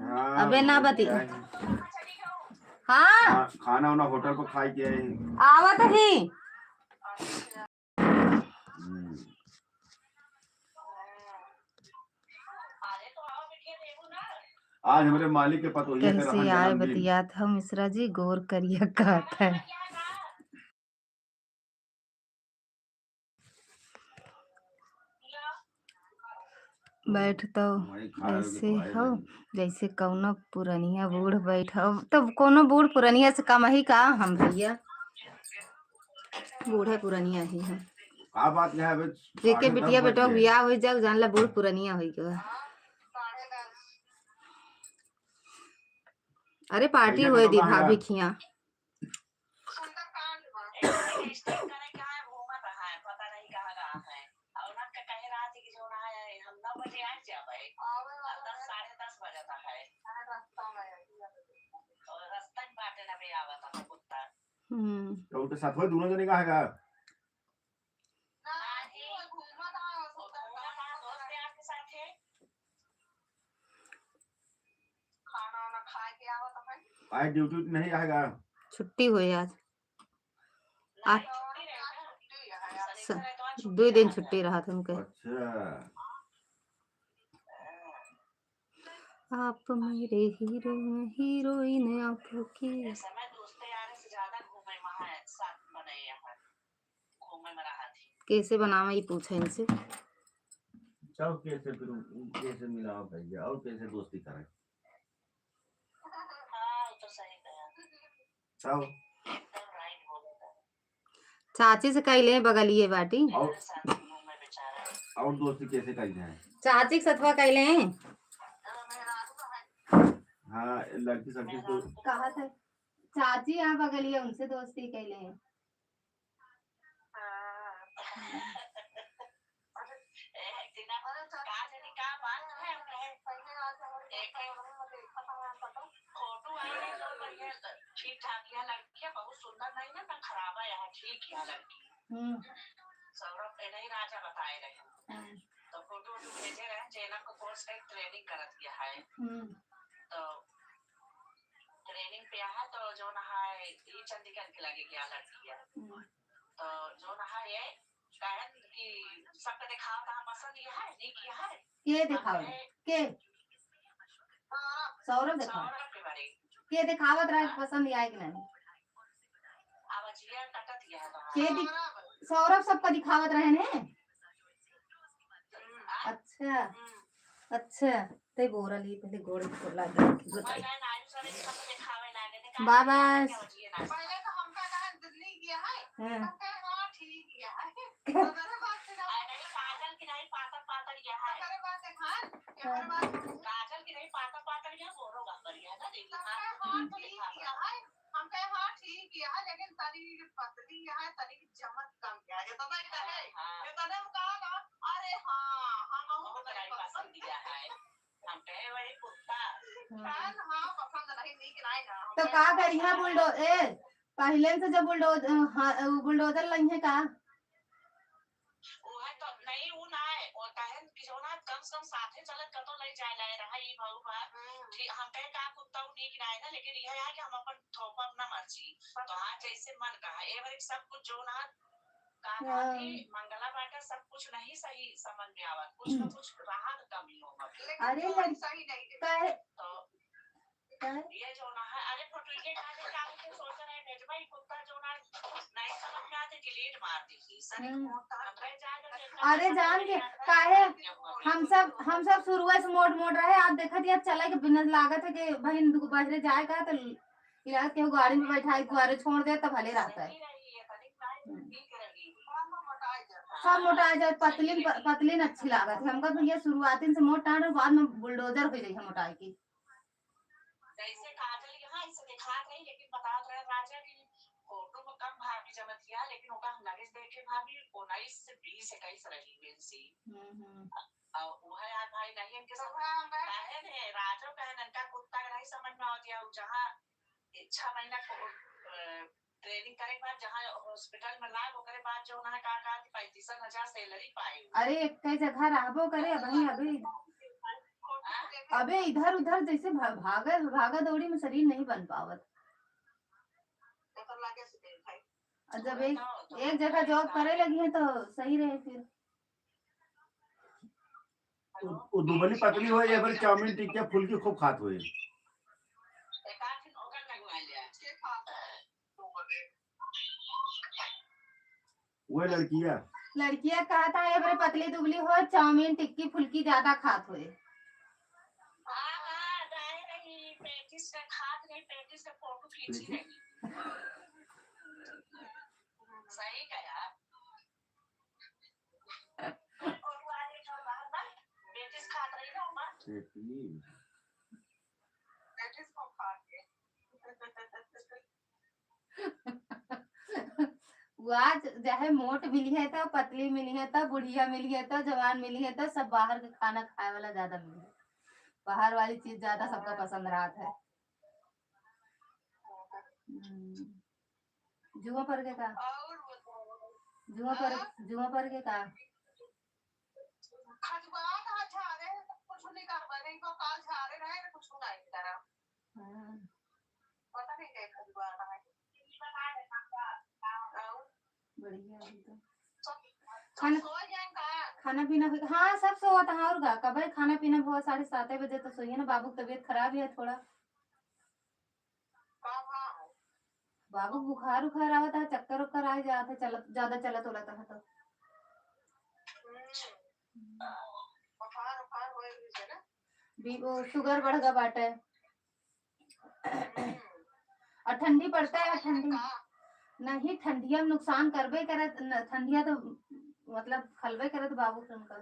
हाँ, अबे ना वो बती क्या है, हाँ खाना वाना होटल पर खाई के आए। आवत ही आज हमारे मालिक के पतोहिया के कैसे रहन आए जन्मदिन। बतिया था मिश्रा जी गौर करिए कहता है बैठ तो वही खा रहे ऐसे तो आए हो नहीं। जैसे कौनो पुरनिया बूढ़ बैठा हो तो कोनो बूढ़ पुरनिया से कम ही का हम भैया बूढ़े पुरनिया ही हम का बात क्या है अबे, जेके 10:30 बिटिया बज बेटा गए। बियाह हो जाओ जान ला बूढ़ पुरनिया हो गया। अरे पार्टी ऐसे हुए कटो दी कहाँ भाभी यार? खिया तो उनके साथ हुए दोनों जने का है। आज ड्यूटी नहीं आएगा। छुट्टी हुई आज आज 2 दिन छुट्टी रहा था उनके। अच्छा आप मेरे हीरो हीरोइन आपकी कैसे बनावा ये पूछे इनसे सब कैसे फिर कैसे मिला भैया और कैसे दोस्ती करें सब चाची से कही ले बगलिए बाटी और दोस्ती कैसे करी जाए। चाची के सतवा कही ले हाँ लड़की सबकी तो कहा था चाची यहाँ बगलिए उनसे दोस्ती कही ले के दिखावे के सौरभ दिखावे के दिखावत रहे पसंद आए कि नहीं सौरभ सबका दिखावत रहे ने। अच्छा अच्छा ते बोरा ली पहले गोड़ खोला दे बताई बाय बाय पहले तो हमका कहा दिल्ली गया है हां ठीक गया है अरे बात से काजल की नहीं पातर पातर गया है अरे बात देखा हमारे बात काजल की नहीं पातर पातर गया बोरो गंबरिया ना देखी हां ठीक गया है हम कहे हां ठीक गया है लेकिन तनी पतली है तनी चमक कम गया ये तो नहीं कहे ये तो नहीं कहा अरे हां हम बहुत पसंद किया है हम कहे वही कुत्ता हां पसंद नहीं नीक नहीं ना तो का करिया बुलडो ए पहले से जब बुलडोजर लई है का वो है तो नहीं वो ना है और कहे कि जो ना कम से कम साथे चलत कतो ले जाए ले रहा ई बहु बा ठीक हम कहे का कुत्ता नीक नहीं ना लेकिन यह है कि हम अपन थोपा अपना मर्जी तो हां जैसे मन का है ए बार सब कुछ जो ना मंगला बाटा सब कुछ नहीं सही समझ में आवा कुछ न कुछ रहा कमी होगा अरे सही नहीं है तो ये जो ना है अरे फोटो के काहे काम के सोच रहे हैं भाई कुत्ता जो ना नहीं समझ में आते डिलीट मार दी सही अरे जान के काहे हम सब शुरू से मोड़ मोड़ रहे आप देखा दिया चला के बिना लागत है कि बहन बाहर जाएगा तो इलाज के गाड़ी में बैठाई गुआरे छोड़ दे तो भले रहता है सब मोटा आ जाए पतली अच्छी लागत है हमका भैया शुरुआती से मोटा और बाद में बुलडोजर हो जाए मोटाई की जैसे काजल यहाँ इसे दिखा नहीं लेकिन बता रहे राजा की फोटो में कम भाभी जमतिया लेकिन ओका लगे देखे भाभी 19 से 20 21 रही बेंसी और वो है यार भाई नहीं इनके सब काहे ने राजा कहन इनका कुत्ता नहीं समझ में आ गया जहां 6 महीना ट्रेनिंग करे के बाद जहां हॉस्पिटल में लाग ओकरे बाद जो ना का 35,000 सैलरी पाए अरे एक कई जगह रहबो करे भाई अभी अबे इधर उधर जैसे भागा भागा दौड़ी में शरीर नहीं बन पावत। और जब एक जगह जॉब करे लगी है तो सही रहे फिर। वो दुबली पतली हो या फिर चाउमीन टिक्का फुल्की खूब खात हुए। वो लड़कियां कहता है बड़े पतली दुबली हो चाउमीन टिक्की फुल्की ज्यादा खात हुए। सही कहा। वो आज चाहे मोट मिली है तो पतली मिली है तो बुढ़िया मिली है तो जवान मिली है तो सब बाहर का खाना खाए वाला ज्यादा मिली है। बाहर वाली चीज ज्यादा सबको पसंद रात है। जुआ पर के का जुआ पर के का बढ़िया खाना पीना हाँ सब सोता है और कब खाना पीना बहुत 7:30 बजे तो सोइए ना। बाबू की तबीयत खराब है थोड़ा। बाबू बुखार उखार आवता है चक्कर उक्कर आ जाता है चलत ज्यादा चलत उलता है तो वो शुगर बढ़ गया बाटे। और ठंडी पड़ता है ठंडी नहीं ठंडिया में नुकसान करबे करे ठंडिया तो मतलब खलबे करे तो बाबू के उनका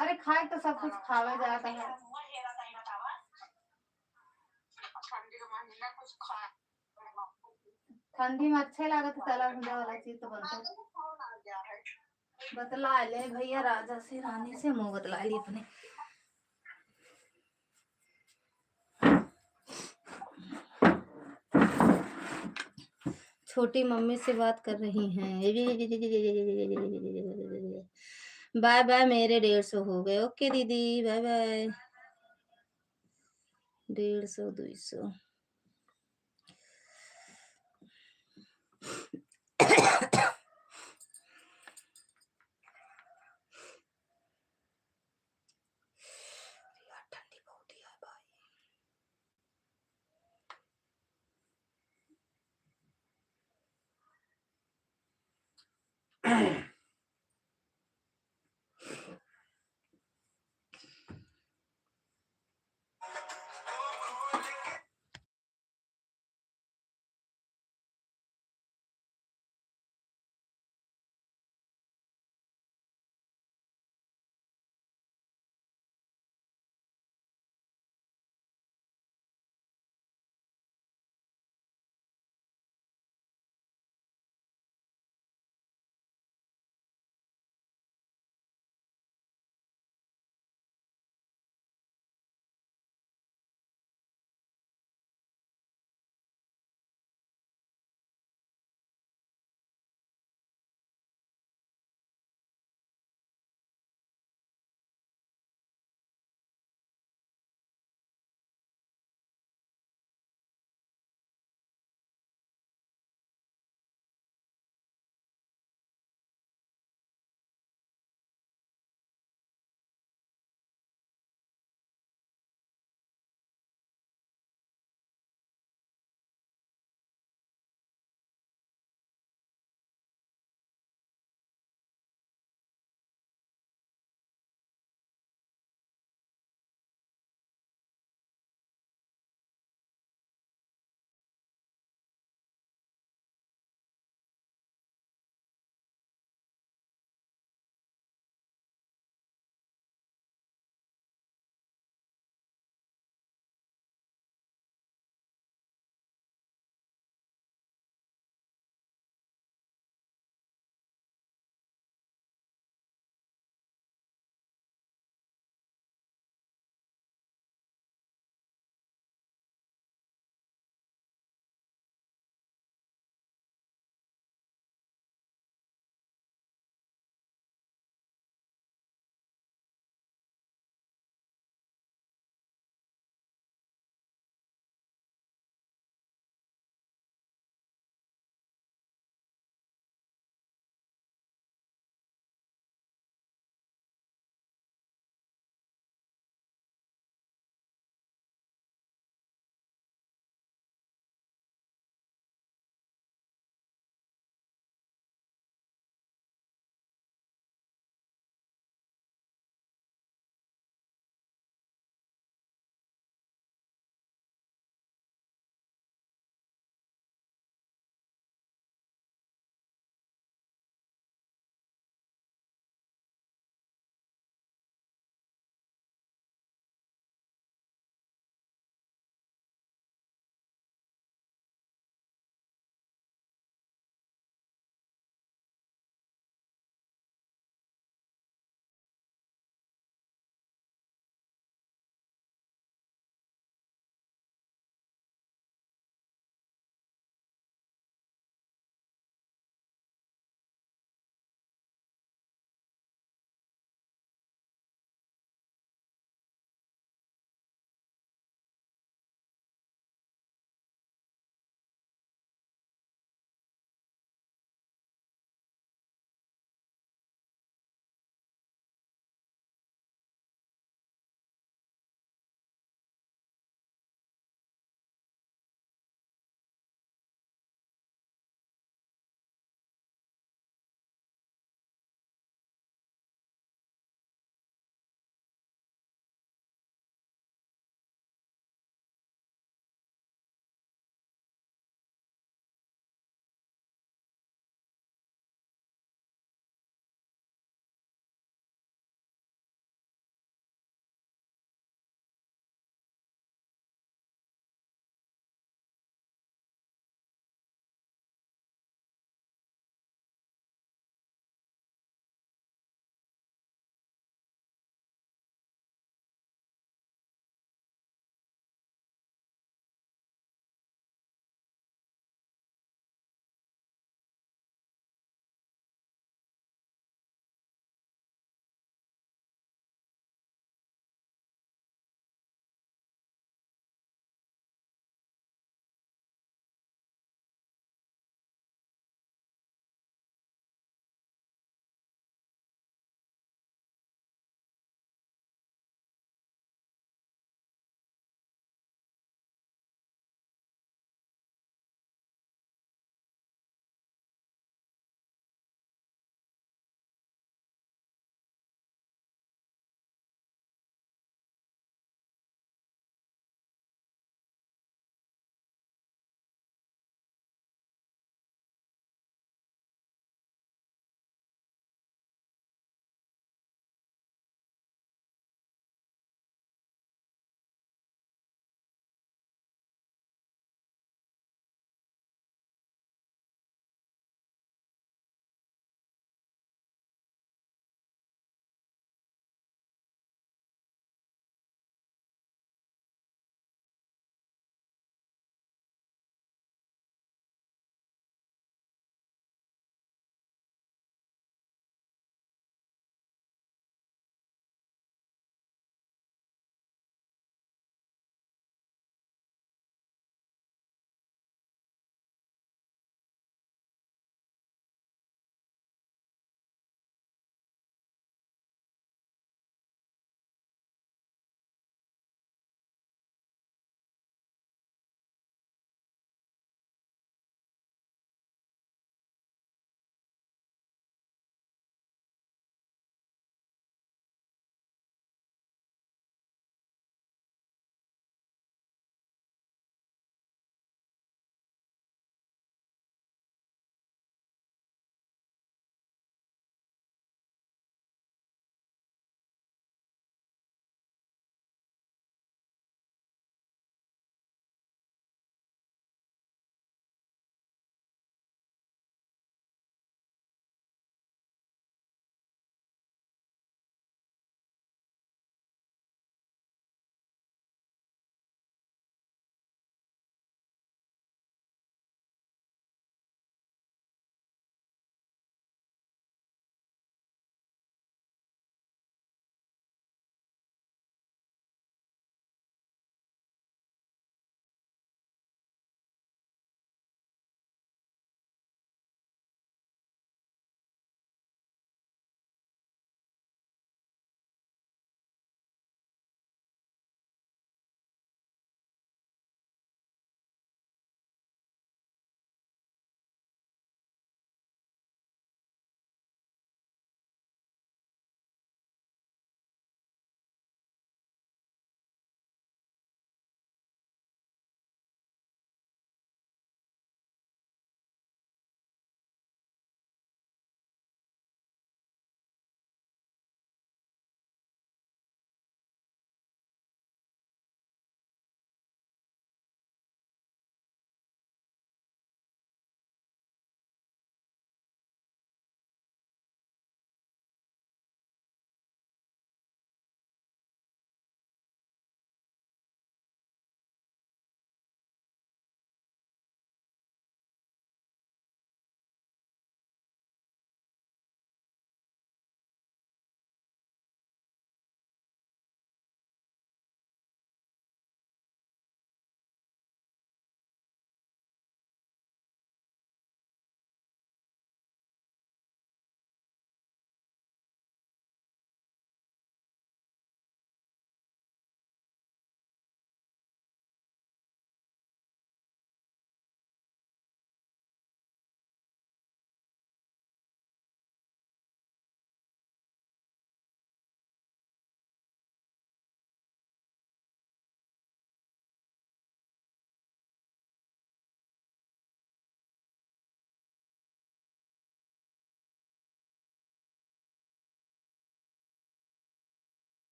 अरे खाए तो सब कुछ खावे जाता है। ठंडी में अच्छे लागत तला भुजा वाला चीज तो बनता बतला ले भैया राजा से रानी से मुंह बतला ली अपने। छोटी मम्मी से बात कर रही हैं। बाय बाय मेरे 150 हो गए। ओके दीदी बाय बाय। 150 200